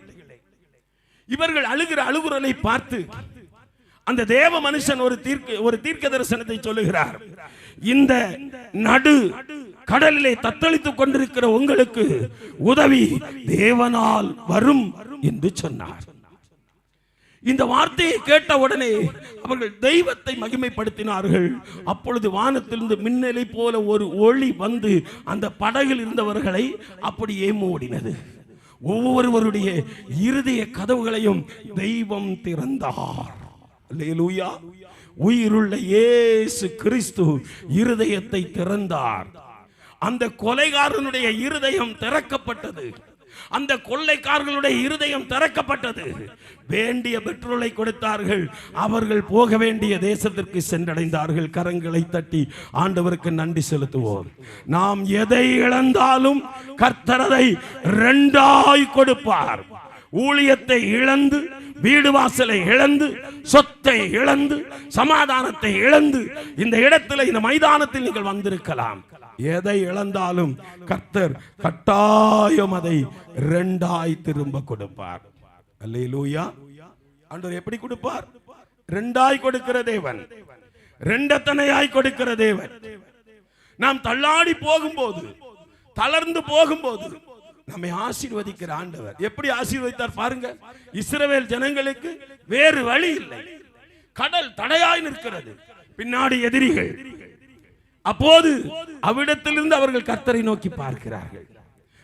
இவர்கள் அழுகிற அழுகுரலை பார்த்து அந்த தேவ மனுஷன் ஒரு தீர்க்க தரிசனத்தை சொல்லுகிறார். இந்த நடு கடலிலே தத்தளித்துக் கொண்டிருக்கிற உங்களுக்கு உதவி தேவனால் வரும் என்று சொன்னார். இந்த வார்த்தையை கேட்ட உடனே அவர்கள் தெய்வத்தை மகிமைப்படுத்தினார்கள். அப்பொழுது வானத்திலிருந்து மின்னலை போல ஒரு ஒளி வந்து அந்த படகில் இருந்தவர்களை அப்படியே மூடினது. ஒவ்வொருவருடைய இருதய கதவுகளையும் தெய்வம் திறந்தார். அல்லேலூயா. உயிருள்ள இயேசு கிறிஸ்து இருதயத்தை திறந்தார். அந்த கொலைகாரனுடைய இருதயம் திறக்கப்பட்டது. அந்த கொள்ளைக்காரர்களுடைய இருதயம் திறக்கப்பட்டது. வேண்டிய பெட்ரோலை கொடுத்தார்கள். அவர்கள் போக வேண்டிய தேசத்திற்கு சென்றடைந்தார்கள். கரங்களை தட்டி ஆண்டவருக்கு நன்றி செலுத்துவோம். நாம் எதை இழந்தாலும் கர்த்தர் அதை இரண்டாய் கொடுப்பார். ஊழியத்தை இழந்து, வீடு வாசலை இழந்து, சொத்தை இழந்து, சமாதானத்தை இழந்து இந்த இடத்துல, இந்த மைதானத்தில் நீங்கள் வந்திருக்கலாம். எதை இழந்தாலும் கர்த்தர் கட்டாயம் அதை இரண்டாய் திரும்ப கொடுப்பார். அல்லேலூயா. ஆண்டவர் எப்படி கொடுப்பார்? இரண்டாய் கொடுக்கிற தேவன், இரண்டத்தனையாய் கொடுக்கிற தேவன். நாம் தள்ளாடி போகும்போது, தளர்ந்து போகும்போது நம்மை ஆசீர்வதிக்கிற ஆண்டவர். எப்படி ஆசீர்வதித்தார் பாருங்க. இஸ்ரவேல் ஜனங்களுக்கு வேறு வழி இல்லை. கடல் தடையாய் நிற்கிறது, பின்னாடி எதிரிகள். அப்போது அவ்விடத்திலிருந்து அவர்கள் கர்த்தரை நோக்கி பார்க்கிறார்கள்.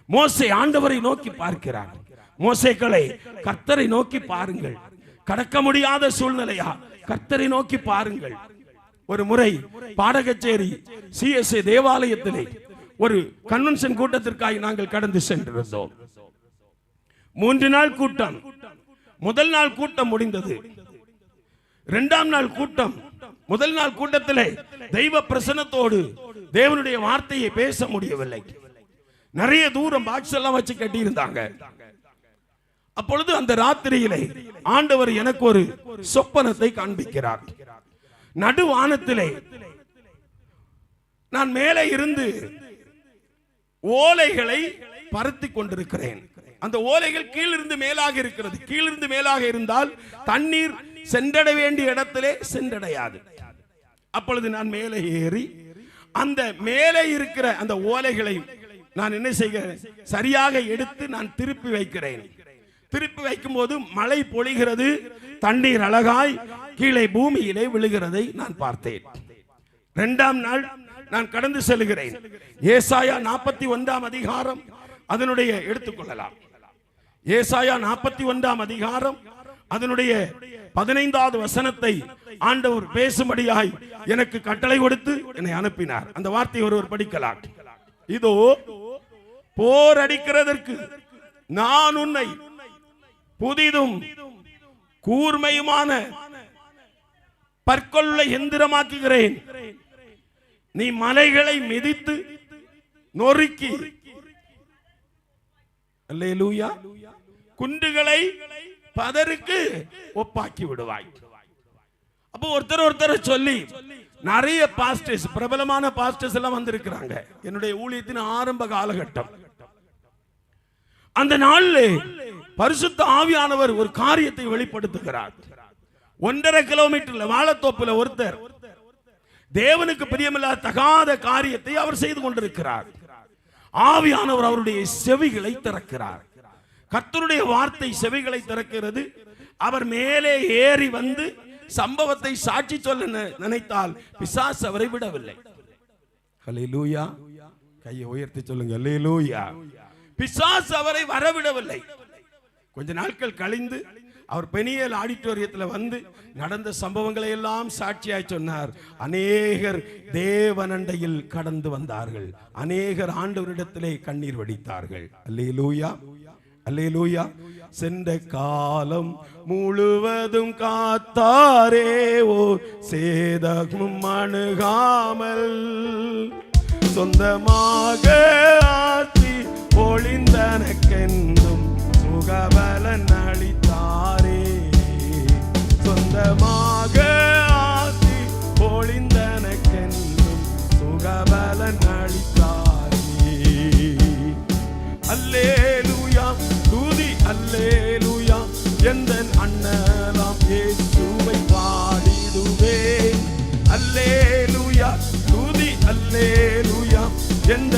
மோசே ஆண்டவரை நோக்கி பார்க்கிறார். மோசேக்களை கர்த்தரை நோக்கி பாருங்கள். கடக்க முடியாத சூழ்நிலையா? கர்த்தரை நோக்கி பாருங்கள். ஒரு முறை பாடகச்சேரி CSA தேவாலயத்திலே ஒரு கன்வென்ஷன் கூட்டத்திற்காக நாங்கள் கடந்து சென்றிருந்தோம். 3 நாள் கூட்டம். முதல் நாள் கூட்டம் முடிந்தது. 2ஆம் நாள் கூட்டம். முதல் நாள் கூட்டத்திலே தெய்வ பிரசன்னத்தோடு தேவனுடைய வார்த்தையை பேச முடியவில்லை. நிறைய தூரம் பாக்ஸ் எல்லாம் வச்சு கட்டி இருந்தாங்க. அப்பொழுது அந்த ராத்திரியிலே ஆண்டவர் எனக்கு ஒரு சொப்பனத்தை காண்பிக்கிறார். நடுவானத்திலே நான் மேலே இருந்து ஓலைகளை பருத்தி கொண்டிருக்கிறேன். அந்த ஓலைகள் கீழிருந்து மேலாக இருக்கிறது. கீழிருந்து மேலாக இருந்தால் தண்ணீர் சென்றடைய வேண்டிய இடத்திலே சென்றடையாது. அப்பொழுது நான் மேலே ஏறி அந்த மேலே இருக்கிற அந்த ஓலைகளை நான் என்ன செய்கிறேன், சரியாக எடுத்து நான் திருப்பி வைக்கிறேன். திருப்பி வைக்கும் போது மழை பொழிகிறது, தண்ணீர் அழகாய் கீழே பூமியிலே விழுகிறதை நான் பார்த்தேன். 2ஆம் நாள் நான் கடந்து செல்கிறேன். ஏசாயா 41ஆம் அதிகாரம் அதனுடைய எடுத்துக்கொள்ளலாம். ஏசாயா 41ஆம் அதிகாரம் அதனுடைய 15வது வசனத்தை ஆண்டவர் பேசும்படியாய் எனக்கு கட்டளை கொடுத்து என்னை அனுப்பினார். அந்த வார்த்தை ஒருவர் படிக்கலாம். இதோ போர் அடிக்கிறதற்கு நான் உன்னை புதிதும் கூர்மையுமான பற்கொள்ள எந்திரமாக்குகிறேன். நீ மலைகளை மிதித்து நொறுக்கி, அல்லேலூயா, குண்டுகளை பதருக்கு ஒப்பாக்கி விடுவாய். அப்போ ஒருத்தர் சொல்லி நிறைய பாஸ்டர்ஸ், பிரபலமான பாஸ்டர்ஸ் எல்லாம் வந்திருக்கிறாங்க. என்னுடைய ஊழியத்தின் ஆரம்ப காலகட்டம். அந்த நாளில் பரிசுத்த ஆவியானவர் ஒரு காரியத்தை வெளிப்படுத்துகிறார். 1.5 கிலோமீட்டர்ல வாழத்தோப்புல ஒருத்தர் தேவனுக்கு பிரியமில்லாத தகாத காரியத்தை அவர் செய்து கொண்டிருக்கிறார். ஆவியானவர் அவருடைய செவிகளை திறக்கிறார். கர்த்தருடைய வார்த்தை செவிகளை திறக்கிறது. அவர் மேலே ஏறி வந்து சம்பவத்தை சாட்சி சொல்ல நினைத்தால் பிசாசு அவரை விடவில்லை. ஹல்லேலூயா. கையை உயர்த்தி சொல்லுங்க, ஹல்லேலூயா. பிசாசு அவரை வரவிடவில்லை. கொஞ்ச நாட்கள் கழிந்து அவர் பெனியேல் ஆடிட்டோரியத்தில் வந்து நடந்த சம்பவங்களை எல்லாம் சாட்சியாய் சொன்னார். அநேகர் தேவனண்டையில் கடந்து வந்தார்கள். அநேகர் ஆண்டவரிடத்திலே கண்ணீர் வடித்தார்கள். அல்லேலூயா, அல்லேலூயா. சென்ற காலம் முழுவதும் காத்தாரே, ஓ சேதமும் அணுகாமல் சொந்தமாக ஆற்றி ஒளிந்தனக்கென்றும் சுகபலன் அளித்தாரே. சொந்தமாக ஆற்றி ஒளிந்தனக்கென்றும் சுகபலன் அளித்தாரே. அல்லேலூயா, துதி அல்லேலூயா. எந்த அண்ணலாம் இயேசுவை பாடிடுவேன். அல்லேலூயா, துதி அல்லேலூயா. எந்த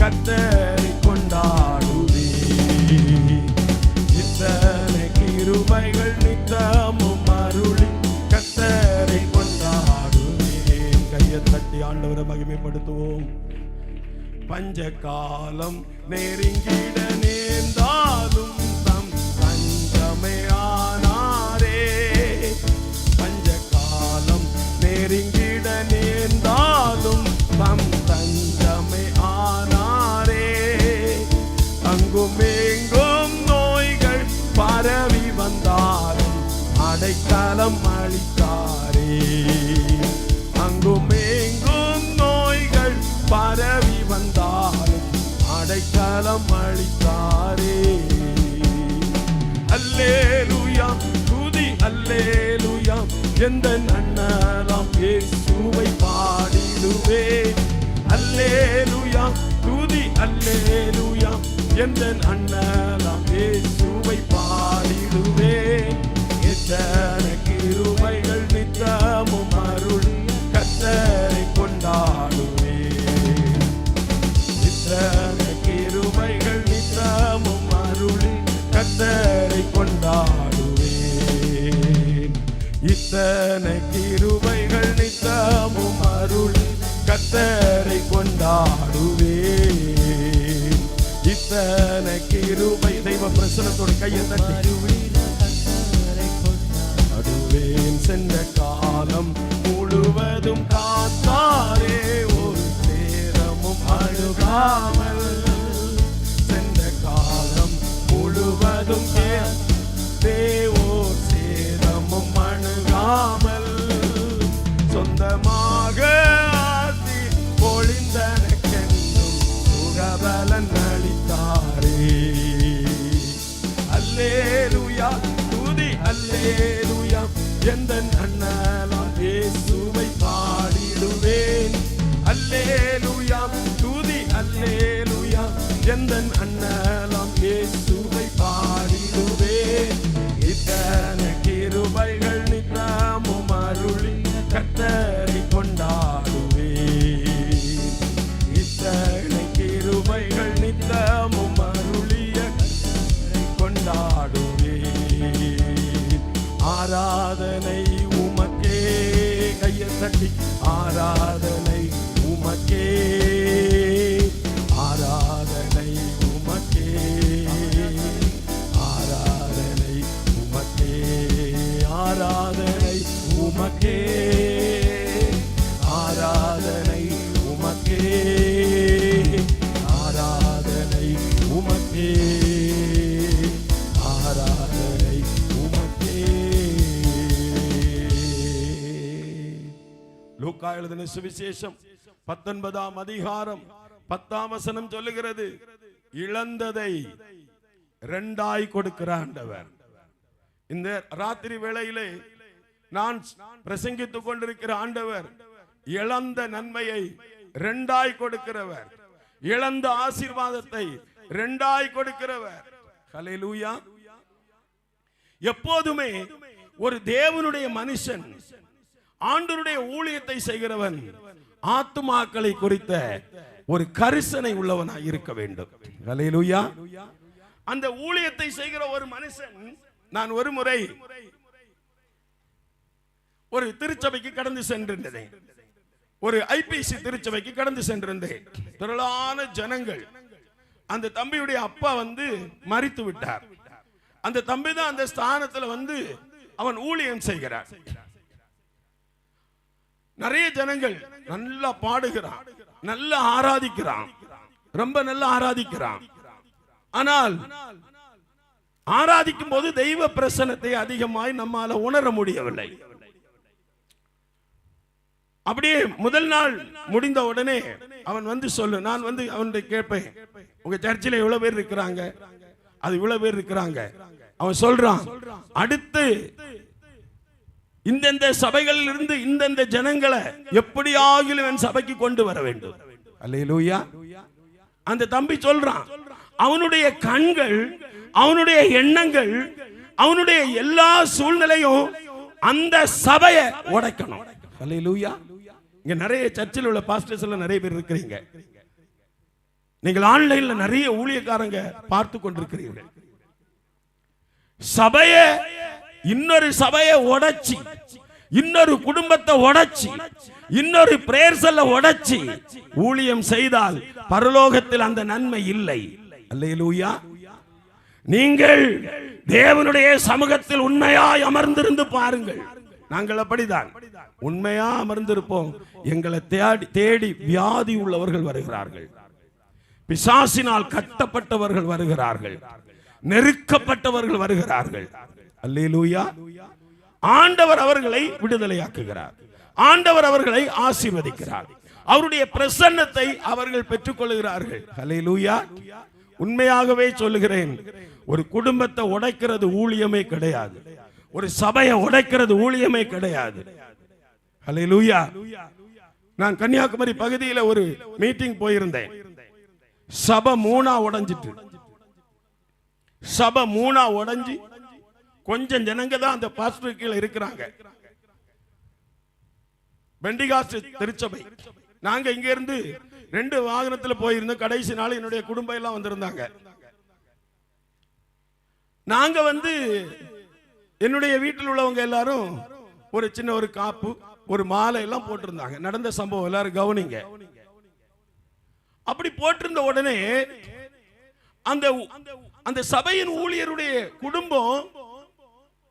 கர்த்தரை கொண்டாடுவே. இத்தனை கிருபைகள் நித்தமும் அருளி கர்த்தரை கொண்டாடுவேன். கையை தட்டி ஆண்டவரை மகிமைப்படுத்துவோம். பஞ்ச காலம் நெருங்கிட நேர்ந்தாலும் தம் தஞ்சமே ஆனாரே. பஞ்ச காலம் நெருங்கிட நேர்ந்தாலும் தம் தஞ்சமே ஆனாரே. அங்கும் எங்கும் நோய்கள் பரவி வந்தாலும் அடைக்கலம் அளித்தாரே. அங்கும் எங்கும் நோய்கள் பரவி வந்தாலும் அடைக்கலம் அளித்தாரே. அல்லேலூயா துதி அல்லேலூயா எந்த அண்ணலாம் இயேசுவை பாடிடுவே. அல்லேலூயா துதி அல்லேலூயா எந்த அண்ணலாம் இயேசுவை பாடிடுவே. எத்தனை கிருபைகள் நித்தமும் அருள் கர்த்தரை கொண்டாடுவே. இத்தனை கிருபைகள் நித்தமும் அருள் கர்த்தரை கொண்டாடுவேன். இத்தனை கிருபைகள் நித்தமும் அருள் கர்த்தரை கொண்டாடுவேன். இத்தனை கிருபை தெய்வ பிரசனத்தோட கையை தட்டி அடுவேன். சென்ற காலம் முழுவதும் காத்தாரே ஒரு நேரமும் அழுகாமல். சென்ற காலம் முழுவதும் தேவோர் சேதமும் அணுகாமல். சொந்தமாக ஆசி பொழிந்தனக்கென்றும் சுகபலன் அளித்தாரே. அல்லேலூயா துதி அல்லேலூயா எந்த அண்ணலாம் இயேசுவை பாடிடுவேன். அல்லேலூயா துதி அல்லேலூயா எந்த அண்ணலாம் இயேசுவை பாடிடுவேன். இத்தனை கிருபைகள் நித்தமும் அருளி கர்த்தரை கொண்டாடுவேன். இத்தனை கிருபைகள் நித்தமும் அருளிய கொண்டாடுவேன். ஆராதனை உமக்கே கையை தட்டி ஆராதனை உமக்கே. ஆராதனை உமக்கே ஆராதனை உமக்கே ஆராதனை உமக்கே ஆராதனை உமக்கே ஆராதனை உமக்கே ஆராதனை உமக்கே. லூக்கா எழுதின சுவிசேஷம் 19ஆம் அதிகாரம் 10ஆம் வசனம் சொல்லுகிறது, இழந்ததை இரண்டாய் கொடுக்கிற ஆண்டவர். இந்த ராத்திரி வேளையிலே நான் பிரசங்கித்துக் கொண்டிருக்கிற ஆண்டவர் இழந்த நன்மையை இரண்டாய் கொடுக்கிறவர். இழந்த ஆசீர்வாதத்தை இரண்டாய் கொடுக்கிறவர். ஹல்லேலூயா. எப்போதுமே ஒரு தேவனுடைய மனுஷன், ஆண்டவருடைய ஊழியத்தை செய்கிறவன் ஆத்துமாக்களை குறித்த ஒரு கரிசனை உள்ளவனாய் இருக்க வேண்டும். ஹல்லேலூயா. அந்த ஊழியத்தை செய்கிற ஒரு மனுஷன், நான் ஒரு முறை ஒரு திருச்சபைக்கு கடந்து சென்றிருந்தேன். ஒரு ஐபிசி திருச்சபைக்கு கடந்து சென்றிருந்தேன். திரளான ஜனங்கள். அந்த தம்பியுடைய அப்பா மரித்து விட்டார். அந்த தம்பி தான் அந்த ஸ்தானத்தில் அவன் ஊழியம் செய்கிறார். நிறைய ஜனங்கள் நல்லா பாடுகிறான், நல்லா ஆராதிக்கிறான், ரொம்ப நல்லா ஆராதிக்கிறான். ஆனால் ஆராதிக்கும் போது தெய்வ பிரசன்னத்தை அதிகமாய் நம்மால உணர முடியவில்லை. அப்படியே முதல் நாள் முடிந்த உடனே அவன் சொல்லு, நான் அவன்கிட்ட கேட்பேன், உங்க சர்ச்சில் எவ்வளவு பேர் இருக்கிறாங்க? அது இவ்வளவு பேர் இருக்கிறாங்க. அவன் சொல்றான், அடுத்து இந்தந்த சபைகளில் இருந்து இந்தந்த ஜனங்களை எப்படியாகிலும் என் சபைக்கு கொண்டு வர வேண்டும். அல்லேலூயா. அந்த தம்பி சொல்றான், அவனுடைய கண்கள், அவனுடைய எண்ணங்கள், அவனுடைய எல்லா சூழ்நிலையும் அந்த சபையை உடைக்கணும். அல்லேலூயா. இங்க நிறைய சர்ச்சில் உள்ள பாஸ்டர்ஸ் எல்லாம் நிறைய பேர் இருக்கிறீங்க. நீங்கள் ஆன்லைன்ல நிறைய ஊழியக்காரங்க பார்த்து கொண்டிருக்கிறீர்கள். சபைய இன்னொரு சபையை உடைச்சி, இன்னொரு குடும்பத்தை உடைச்சி, இன்னொரு பிரேயர் செல்ல உடைச்சி ஊழியம் செய்தால் பரலோகத்தில் அந்த நன்மை இல்லை. அல்லேலூயா. நீங்கள் தேவனுடைய சமூகத்தில் உண்மையாய் அமர்ந்திருந்து பாருங்கள். நாங்கள் அப்படிதான் உண்மையா அமர்ந்திருப்போம். எங்களை தேடி வியாதி உள்ளவர்கள் வருகிறார்கள், பிசாசினால் கட்டப்பட்டவர்கள் வருகிறார்கள், நெருக்கப்பட்டவர்கள் வருகிறார்கள். அல்லேலூயா. ஆண்டவர் அவர்களை விடுதலையாக்குகிறார், ஆண்டவர் அவர்களை ஆசீர்வதிக்கிறார், அவருடைய பிரசன்னத்தை அவர்கள் பெற்றுக் கொள்கிறார்கள். அல்லேலூயா. உண்மையாகவே சொல்லுகிறேன், ஒரு குடும்பத்தை உடைக்கிறது ஊழியமே கிடையாது, ஒரு சபையை உடைக்கிறது ஊழியமே கிடையாது. அல்லேலூயா. நான் கன்னியாகுமரி பகுதியில் ஒரு மீட்டிங் போயிருந்தேன். சபை மூணா உடைஞ்சிட்டு, சபை மூணா உடைஞ்சி கொஞ்சம் ஜனங்க தான் அந்த பாஸ்டர் கீழே இருக்கிறாங்க. பெண்டிகாஸ்ட் திருச்சபை. நாங்க இங்க இருந்து 2 வாகனத்துல போயிருந்தோம். கடைசி நாள் என்னுடைய குடும்பம் எல்லாம் வந்திருந்தாங்க. நாங்க என்னுடைய வீட்டில் உள்ளவங்க எல்லாரும் ஒரு சின்ன ஒரு காப்பு, ஒரு மாலை எல்லாம் போட்டிருந்தாங்க. நடந்த சம்பவம் எல்லாரும் கவனிங்க. அப்படி போட்டிருந்த உடனே அந்த சபையின் ஊழியருடைய குடும்பம்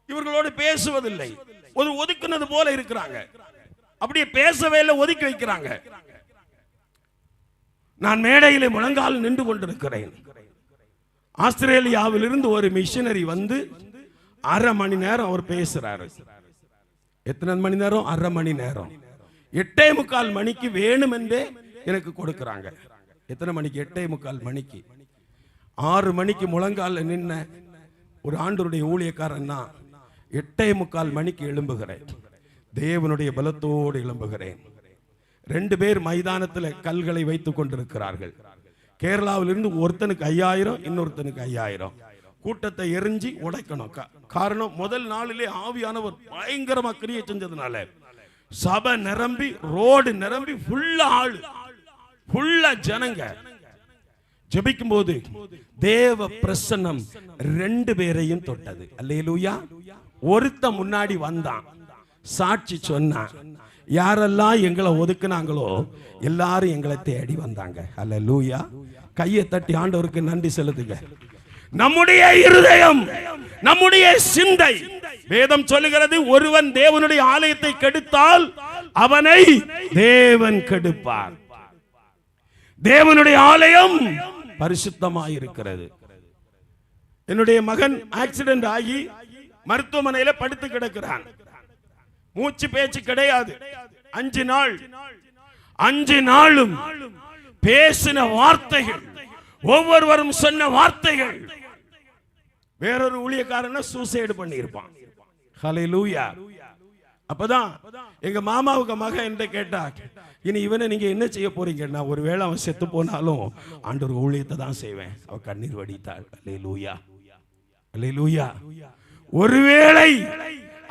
இவர்களோடு பேசுவதில்லை, ஒரு ஒதுக்குனது போல இருக்கிறாங்க. அப்படியே பேசவே இல்லை, ஒதுக்கி வைக்கிறாங்க. நான் மேடையிலே முழங்கால் நின்று கொண்டிருக்கிறேன். ஆஸ்திரேலியாவில் இருந்து ஒரு மிஷனரி அரை மணி நேரம் அவர் பேசுறாரு. எத்தனை மணி நேரம்? அரை மணி நேரம். 8:45 மணிக்கு வேணுமென்றே எனக்கு கொடுக்கிறாங்க. எத்தனை மணிக்கு? 8:45 மணிக்கு. 6 மணிக்கு முழங்கால நின்ன ஒரு ஆண்டவருடைய ஊழியக்காரன் 8:45 மணிக்கு எழும்புகிறேன். தேவனுடைய பலத்தோடு எழும்புகிறேன். 2 பேர் மைதானத்தில் கல்களை வைத்துக் கொண்டிருக்கிறார்கள். கேரளாவில் இருந்து ஒருத்தனுக்கு 5000, இன்னொருத்தனுக்கு 5000. கூட்டத்தை எரிஞ்சி உடைக்கணும். காரணம், முதல் நாளிலே ஆவியானவர் பயங்கரமா கிரியை செஞ்சதுனால சபை நிரம்பி, ரோடு நிரம்பி, ஃபுல்லா ஆளு, ஃபுல்லா ஜனங்க. ஜெபிக்கும் போது தேவ பிரசன்னம் 2 பேரையும் தொட்டது. அல்லேலூயா. ஒருத்த முன்னாடி வந்தான், சாட்சி சொன்னான். யாரெல்லாம் எங்களை ஒதுக்குனாங்களோ எல்லாரும் எங்களை தேடி வந்தாங்க. அல்லேலூயா. கையை தட்டி ஆண்டவருக்கு நன்றி செலுத்துங்க. நம்முடைய இருதயம், நம்முடைய சிந்தை, வேதம் சொல்லுகிறது, ஒருவன் தேவனுடைய ஆலயத்தை கெடுத்தால் அவனை தேவன் கெடுப்பார். தேவனுடைய ஆலயம் பரிசுத்தமாயிருக்கிறது. என்னுடைய மகன் ஆக்சிடென்ட் ஆகி மருத்துவமனையில படுத்து கிடக்கிறான். மூச்சு பேச்சு கிடையாது. 5 நாள், 5 நாளும் பேசின வார்த்தைகள், ஒவ்வொருவரும் சொன்ன வார்த்தைகள். வேறொரு ஊழியக்காரன சூசைடு பண்ணி இருப்பான். ஹல்லேலூயா. அப்பதான் எங்க மாமாவுக்கு மகன் என்ன கேட்டா, இனி இவனை நீங்க என்ன செய்ய போறீங்கன்னா, ஒருவேளை அவன் செத்து போனாலும் ஆண்டவர் ஊழியத்தை தான் செய்வேன். அவ கண்ணீர் வடித்தாள். அல்லேலூயா, அல்லேலூயா. ஒருவேளை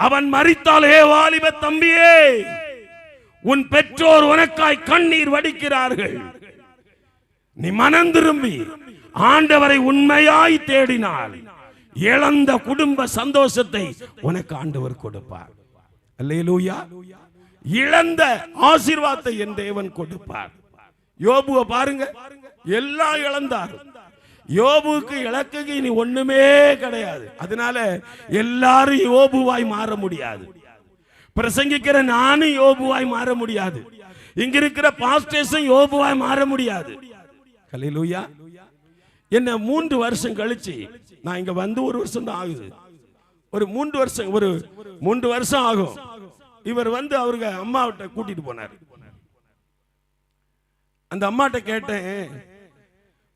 அவன் மரித்தாலே, வாலிப தம்பியே, உன் பெற்றோர் உனக்காய் கண்ணீர் வடிக்கிறார்கள். நீ மனம் திரும்பி ஆண்டவரை உண்மையாய் தேடினால் இழந்த குடும்ப சந்தோஷத்தை உனக்கு ஆண்டவர் கொடுப்பார். அல்லேலூயா. இழந்த ஆசீர்வாதத்தை என் தேவன் கொடுப்பார். யோபுவை பாருங்க, எல்லாம் இழந்தார். யோபுக்கு இலக்குக்கு இனி ஒண்ணுமே கிடையாது. அதனால எல்லாரும் யோபுவாய் மாற முடியாது. பிரசங்கிக்கிற நானும் யோபுவாய் மாற முடியாது. இங்க இருக்கிற பாஸ்டர்ஸும் யோபுவாய் மாற முடியாது. ஹல்லேலூயா. என்ன 3 வருஷம் கழிச்சு, நான் இங்க 1 வருஷம் தான் ஆகுது. ஒரு 3 வருஷம் ஆகும். இவர் அவருங்க அம்மாவிட்ட கூட்டிட்டு போனார். அந்த அம்மாட்ட கேட்டேன்,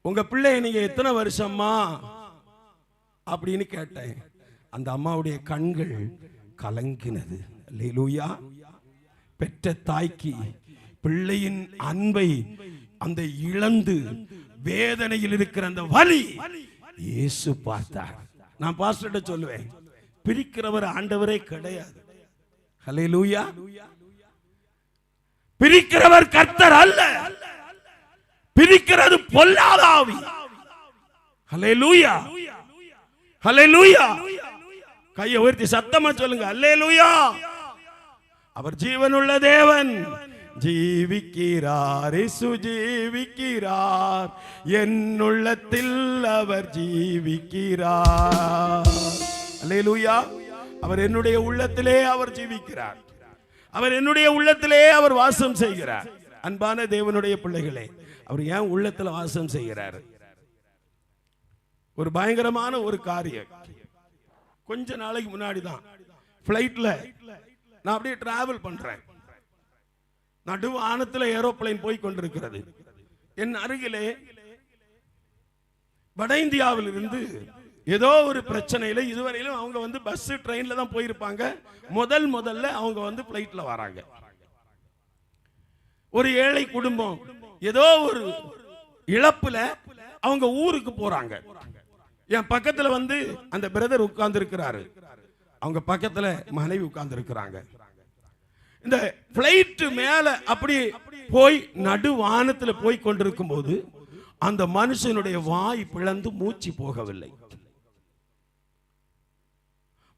உங்க பிள்ளை நீங்க எத்தனை வருஷமா அப்படின்னு கேட்டேன். அந்த அம்மாவுடைய கண்கள் கலங்கினது. அல்லேலூயா. பெற்ற தாய்க்கு பிள்ளையின் அன்பை அந்த இழந்து வேதனையில் இருக்கிற அந்த வலி இயேசு பார்த்தார். நான் பாஸ்டர்ட்ட சொல்லுவேன், பிரிக்கிறவர் ஆண்டவரே கிடையாது. ஹல்லேலூயா. பிரிக்கிறவர் கர்த்தர் அல்ல. ஜீவிக்கிறது பொல்லாத ஆவி. ஹல்லேலூயா, ஹல்லேலூயா. கையை உயர்த்தி சத்தமா சொல்லுங்க, ஹல்லேலூயா. அவர் ஜீவனுள்ள தேவன், ஜீவிக்கிறார், இயேசு ஜீவிக்கிறார், என் உள்ளத்தில் அவர் ஜீவிக்கிறார். அல்லேலூயா. அவர் என்னுடைய உள்ளத்திலே அவர் ஜீவிக்கிறார், அவர் என்னுடைய உள்ளத்திலே அவர் வாசம் செய்கிறார். அன்பான தேவனுடைய பிள்ளைகளே, அவர் ஏன் உள்ளத்துல வாசம் செய்கிறார்? ஒரு பயங்கரமான ஒரு காரியம். கொஞ்ச நாளைக்கு முன்னாடி தான் பிளைட்ல நான் அப்படியே டிராவல் பண்றேன். நடு வானத்துல ஏரோப்ளேன் போய் கொண்டிருக்கிறது. என் அருகிலே வட இந்தியாவில் இருந்து ஏதோ ஒரு பிரச்சனையில, இதுவரையிலும் அவங்க வந்து பஸ் ட்ரெயின்ல தான் போயிருப்பாங்க. முதல்ல அவங்க வந்து பிளைட்ல வராங்க. ஒரு ஏழை குடும்பம் ஏதோ ஒரு இழப்புல அவங்க ஊருக்கு போறாங்க. என் பக்கத்துல வந்து அந்த பிரதர் உட்கார்ந்து இருக்கிறாரு, அவங்க பக்கத்துல மனைவி உட்கார்ந்து இருக்கிறாங்க. இந்த பிளைட் மேல அப்படி போய் நடு வானத்துல போய் கொண்டிருக்கும் போது அந்த மனுஷனுடைய வாய் பிளந்து மூச்சு போகவில்லை.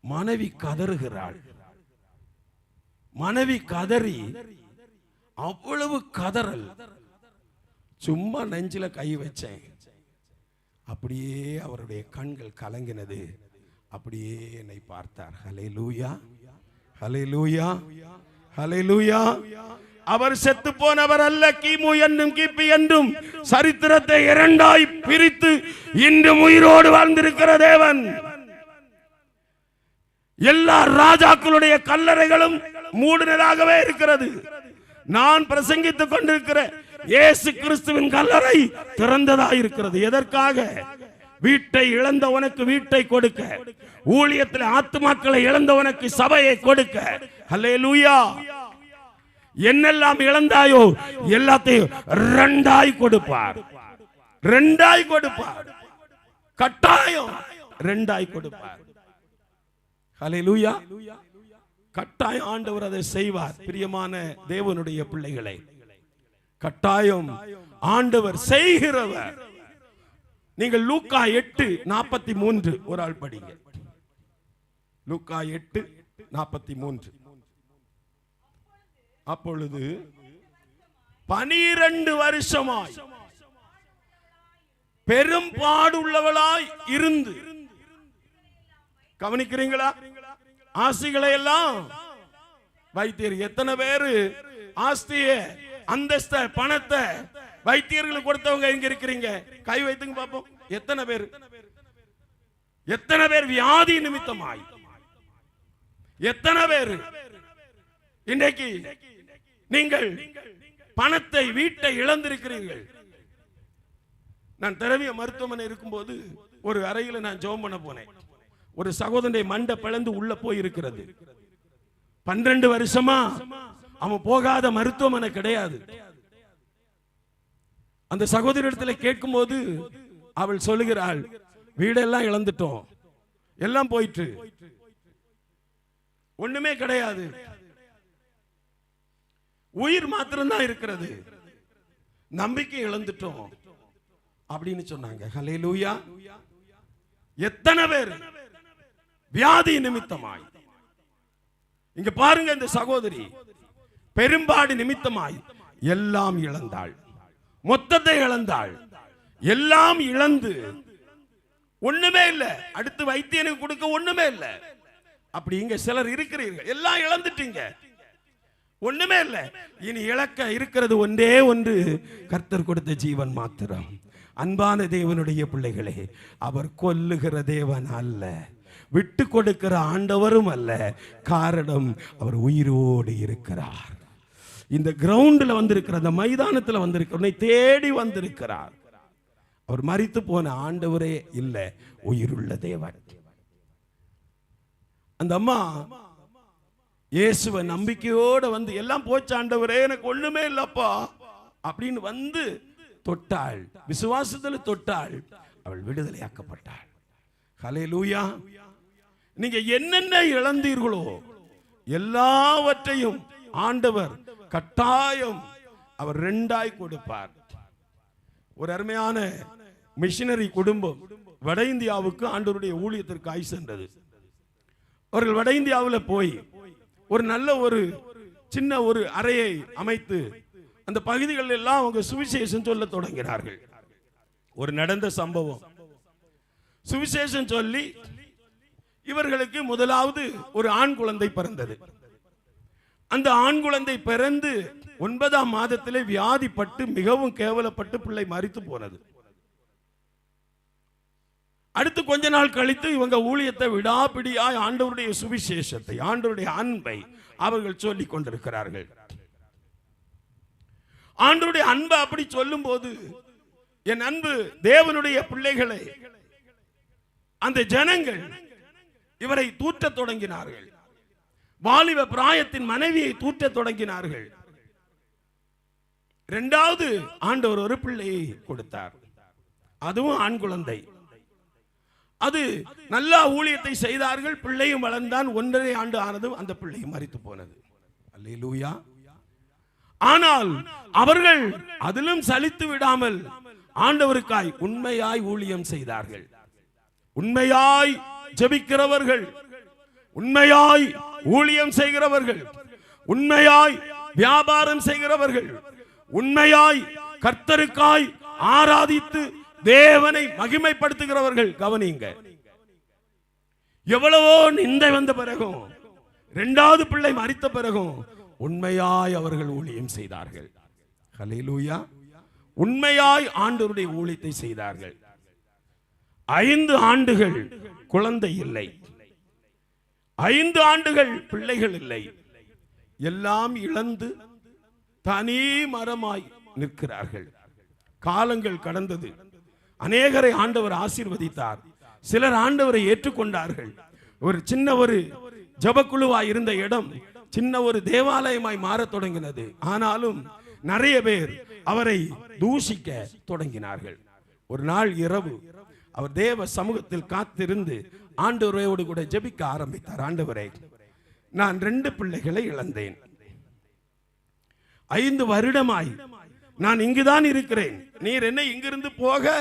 மனைவி கதறுகிறாள். மனைவி கதறி அவ்வளவு கதறல். சும்மா நெஞ்சில கை வச்சேன், அப்படியே அவருடைய கண்கள் கலங்கினது. அப்படியே என்னை பார்த்தார். ஹல்லேலூயா, ஹல்லேலூயா, ஹல்லேலூயா. அவர் செத்து போனவர் அல்ல. கிமு என்னும் கிபி என்றும் சரித்திரத்தை இரண்டாய் பிரித்து இன்று உயிரோடு வாழ்ந்திருக்கிற தேவன். எல்லா ராஜாக்களுடைய கல்லறைகளும் மூடினதாகவே இருக்கிறது. நான் பிரசங்கித்துக் கொண்டிருக்கிற இயேசு கிறிஸ்துவின் கல்லறை திறந்ததாக இருக்கிறது. எதற்காக? வீட்டை இழந்தவனுக்கு வீட்டை கொடுக்க, ஊழியத்தில் ஆத்துமாக்களை இழந்தவனுக்கு சபையை கொடுக்க. ஹல்லேலூயா. என்னெல்லாம் இழந்தாயோ எல்லாத்தையும் ரெண்டாய் கொடுப்பார், ரெண்டாய் கொடுப்பார், கட்டாயம் ரெண்டாய் கொடுப்பார். ஹல்லேலூயா. கட்டாயம் ஆண்டவர் அதை செய்வார். பிரியமான தேவனுடைய பிள்ளைகளை, கட்டாயம் ஆண்டவர் செய்கிறவர். நீங்கள் லூக்கா 8:43 ஒரு ஆள் படிங்க. லூக்கா 8:43. அப்பொழுது 12 வருஷமாய் பெரும்பாடுள்ளவளாய் இருந்து, கவனிக்கிறீங்களா? ஆசிகளை எல்லாம் வைத்தியர் எத்தனை பேரு ஆஸ்திய அந்தஸ்த பணத்தை வைத்தியர்களுக்கு கொடுத்தவங்க எங்க இருக்கிறீங்க? கை வைத்துங்க பாப்போம். எத்தனை பேர், எத்தனை பேர் வியாதி நிமித்தமாய், எத்தனை பேர் இன்றைக்கு நீங்கள் பணத்தை வீட்டை இழந்திருக்கிறீர்கள்? நான் திரவிய மருத்துவமனை இருக்கும்போது ஒரு அறையில் நான் ஜெபம் பண்ண போனேன். ஒரு சகோதரனுடைய மண்டை பிளந்து உள்ள போய் இருக்கிறது. 12 வருஷமா அவன் போகாத மருத்துவமனை கிடையாது. அந்த சகோதரிடத்தில் கேட்கும் போது அவள் சொல்லுகிறாள், வீடெல்லாம் இழந்துட்டோம், எல்லாம் போயிட்டு, ஒண்ணுமே கிடையாது, உயிர் மாத்திரம்தான் இருக்கிறது, நம்பிக்கை இழந்துட்டோம் அப்படின்னு சொன்னாங்க. ஹல்லேலூயா. எத்தனை பேர் வியாதி நிமித்தமாய், இங்க பாருங்க, இந்த சகோதரி பெரும்பாடு நிமித்தமாய் எல்லாம் இழந்தாள், மொத்தத்தை இழந்தாள். எல்லாம் இழந்து ஒண்ணுமே இல்ல, அடுத்து வைத்தியனுக்கு கொடுக்க ஒண்ணுமே இல்ல. அப்படி இங்க சிலர் இருக்கிறீர்கள், எல்லாம் இழந்துட்டீங்க, ஒண்ணுமே இல்ல. இனி இழக்க இருக்கிறது ஒன்றே ஒன்று, கர்த்தர் கொடுத்த ஜீவன் மாத்திரம். அன்பான தேவனுடைய பிள்ளைகளே, அவர் கொல்லுகிற தேவன் அல்ல, விட்டு கொடுக்கிற ஆண்டவரும் அல்ல. காரணம், அவர் உயிரோடு இருக்கிறார். இந்த கிரவுண்டில் வந்திருக்கிற, அந்த மைதானத்தில் வந்திருக்கிற, தேடி வந்திருக்கிறார். அவர் மரித்து போன ஆண்டவரே இல்ல, உயிருள்ள தேவன். அந்த அம்மா இயேசுவை நம்பிக்கையோட வந்து, எல்லாம் போச்சு ஆண்டவரே, எனக்கு ஒண்ணுமே இல்லப்பா அப்படின்னு வந்து தொட்டாள், விசுவாசத்தில் தொட்டாள், அவள் விடுதலையாக்கப்பட்டாள். ஹல்லேலூயா. நீங்க என்னென்ன இழந்தீர்களோ எல்லாவற்றையும் ஆண்டவர் கட்டாயம் அவர் ரெண்டாய் கொடுப்பார். ஒரு அருமையான மிஷினரி குடும்பம் வட இந்தியாவுக்கு ஆண்டவருடைய ஊழியத்திற்காய் சென்றது. அவர்கள் வட இந்தியாவில் போய் ஒரு நல்ல ஒரு சின்ன ஒரு அறையை அமைத்து அந்த பகுதிகளில் எல்லாம் அவங்க சுவிசேஷம் சொல்ல தொடங்கினார்கள். ஒரு நடந்த சம்பவம், சுவிசேஷம் சொல்லி இவர்களுக்கு முதலாவது ஒரு ஆண் குழந்தை பிறந்தது. அந்த ஆண் குழந்தை பிறந்து 9ஆம் மாதத்திலே வியாதிப்பட்டு மிகவும் கேவலப்பட்டு பிள்ளை மரித்து போனது. அடுத்து கொஞ்ச நாள் கழித்து இவங்க ஊழியத்தை விடாப்பிடியாய் ஆண்டவருடைய சுவிசேஷத்தை, ஆண்டவருடைய அன்பை அவர்கள் சொல்லிக் கொண்டிருக்கிறார்கள். ஆண்டவருடைய அன்பை அப்படி சொல்லும் போது, என் அன்பு தேவனுடைய பிள்ளைகளை, அந்த ஜனங்கள் இவரை தூற்றத் தொடங்கினார்கள். வாலிப பிராயத்தின் மனைவியை தூற்றத் தொடங்கினார்கள். இரண்டாவது ஆண்டவர் ஒரு பிள்ளையை கொடுத்தார், அதுவும் ஆண் குழந்தை. அது நல்ல ஊழியத்தை செய்தார்கள். பிள்ளையும் வளர்ந்தான். 1.5 ஆண்டு ஆனதும் அந்த பிள்ளையும் மரித்து போனது. அல்லேலூயா. ஆனால் அவர்கள் அதிலும் சலித்து விடாமல் ஆண்டவருக்காய் உண்மையாய் ஊழியம் செய்தார்கள். உண்மையாய் ஜெபிக்கிறவர்கள், உண்மையாய் ஊழியம் செய்கிறவர்கள், உண்மையாய் வியாபாரம் செய்கிறவர்கள், உண்மையாய் கர்த்தருக்காய் ஆராதித்து தேவனை மகிமைப்படுத்துகிறவர்கள். கவனிங்க, எவ்வளவோ நிந்தை வந்த பிறகும், 2வது பிள்ளை மரித்த பிறகும் உண்மையாய் அவர்கள் ஊழியம் செய்தார்கள். ஹல்லேலூயா. உண்மையாய் ஆண்டவருடைய ஊழியத்தை செய்தார்கள். 5 ஆண்டுகள் குழந்தை இல்லை, 5 ஆண்டுகள் பிள்ளைகள் இல்லை. எல்லாம் இழந்து தனி மரமாய் நிற்கிறார்கள். காலங்கள் கடந்தது. அநேகரை ஆண்டவர் ஆசீர்வதித்தார். சிலர் ஆண்டவரை ஏற்றுக்கொண்டார்கள். ஒரு சின்ன ஒரு ஜெபக்குழுவாய் இருந்த இடம் சின்ன ஒரு தேவாலயமாய் மாறத் தொடங்கினது. ஆனாலும் நிறைய பேர் அவரை தூஷிக்க தொடங்கினார்கள். ஒரு நாள் இரவு அவர் தேவ சமூகத்தில் காத்திருந்து ஆண்டவரோடு கூட ஜெபிக்க ஆரம்பித்தார். ஆண்டவரே, நான் 2 பிள்ளைகளை இழந்தேன். 5 வருடமாய் நான் இங்குதான் இருக்கிறேன். நீர் என்னை இங்கிருந்து போக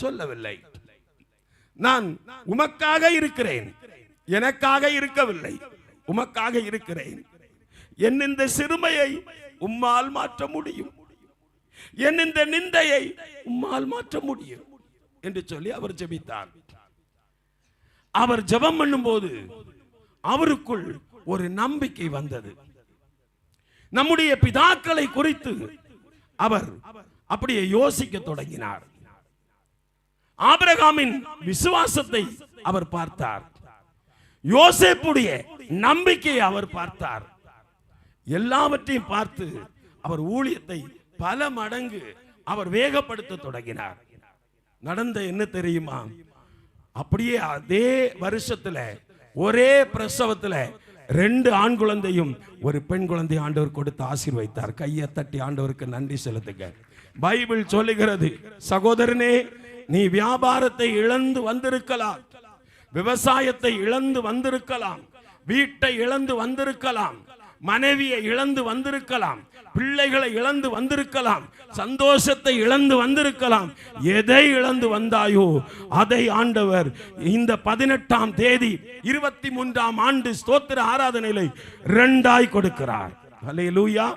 சொல்லவில்லை. நான் உமக்காக இருக்கிறேன், எனக்காக இருக்கவில்லை, உமக்காக இருக்கிறேன். என் இந்த சிறுமையை உம்மால் மாற்ற முடியும், என் இந்த நிந்தையை உம்மால் மாற்ற முடியும் என்று சொல்லி அவர் ஜெபித்தார். அவர் ஜெபம் பண்ணும்போது அவருக்குள் ஒரு நம்பிக்கை வந்தது. நம்முடைய பிதாக்களை குறித்து அவர் அப்படியே யோசிக்க தொடங்கினார். ஆபிரகாமின் விசுவாசத்தை அவர் பார்த்தார். யோசேப்புடைய நம்பிக்கையை அவர் பார்த்தார். எல்லாவற்றையும் பார்த்து அவர் ஊழியத்தை பல மடங்கு அவர் வேகப்படுத்த தொடங்கினார். நடந்த என்ன தெரியுமா? அப்படியே அதே வருஷத்துல ஒரே பிரசவத்துல 2 ஆண் குழந்தையும் ஒரு பெண் குழந்தை ஆண்டவர் கொடுத்து ஆசீர்வதித்தார். கையை தட்டி ஆண்டவருக்கு நன்றி செலுத்துங்க. பைபிள் சொல்லுகிறது, சகோதரனே, நீ வியாபாரத்தை இழந்து வந்திருக்கலாம், விவசாயத்தை இழந்து வந்திருக்கலாம், வீட்டை இழந்து வந்திருக்கலாம், மனைவியை இழந்து வந்திருக்கலாம், பிள்ளைகளை இழந்து வந்திருக்கலாம், சந்தோஷத்தை இழந்து வந்திருக்கலாம். எதை இழந்து வந்தாயோ அதை ஆண்டவர் இந்த 18ஆம் தேதி 23ஆம் ஆண்டு ஸ்தோத்திர ஆராதனையிலே 2ஆய் கொடுக்கிறார். ஹல்லேலூயா.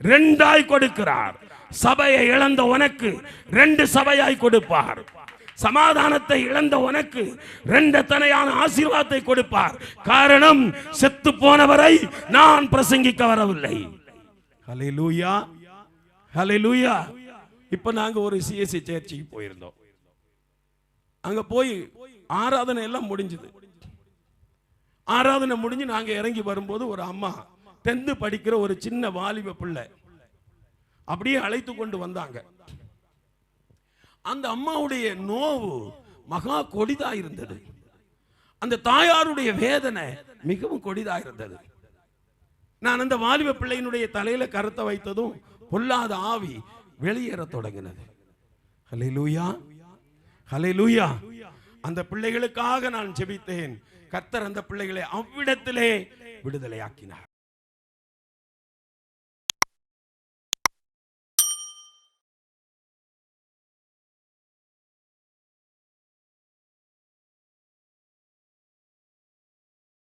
2ஆய் கொடுக்கிறார். சபையை இழந்த உனக்கு 2 சபையாய் கொடுப்பார். சமாதானத்தை இழந்த உனக்கு 2 தனையான ஆசீர்வாதத்தை கொடுப்பார். காரணம், செத்து போனவரை நான் பிரசங்கிக்க வரவில்லை. ஹல்லேலூயா, ஹல்லேலூயா. இப்ப நாங்க ஒரு சிஎஸ்சி சர்ச்சுக்கு போயிருந்தோம். அங்க போய் ஆராதனை எல்லாம் முடிஞ்சது. ஆராதனை முடிஞ்சு நாங்க இறங்கி வரும்போது ஒரு அம்மா 10th படிக்கிற ஒரு சின்ன வாலிப பிள்ளை அப்படியே அழைத்து கொண்டு வந்தாங்க. அந்த அம்மாவுடைய நோவு மகா கொடிதா இருந்தது. அந்த தாயாருடைய வேதனை மிகவும் கொடிதா இருந்தது. நான் அந்த வாலிப பிள்ளையினுடைய தலையில கரத்தை வைத்ததும் பொல்லாத ஆவி வெளியேற தொடங்கினது. ஹல்லேலூயா, ஹல்லேலூயா. அந்த பிள்ளைகளுக்காக நான் ஜெபித்தேன். கர்த்தர் அந்த பிள்ளைகளை அவ்விடத்திலே விடுதலையாக்கினார்.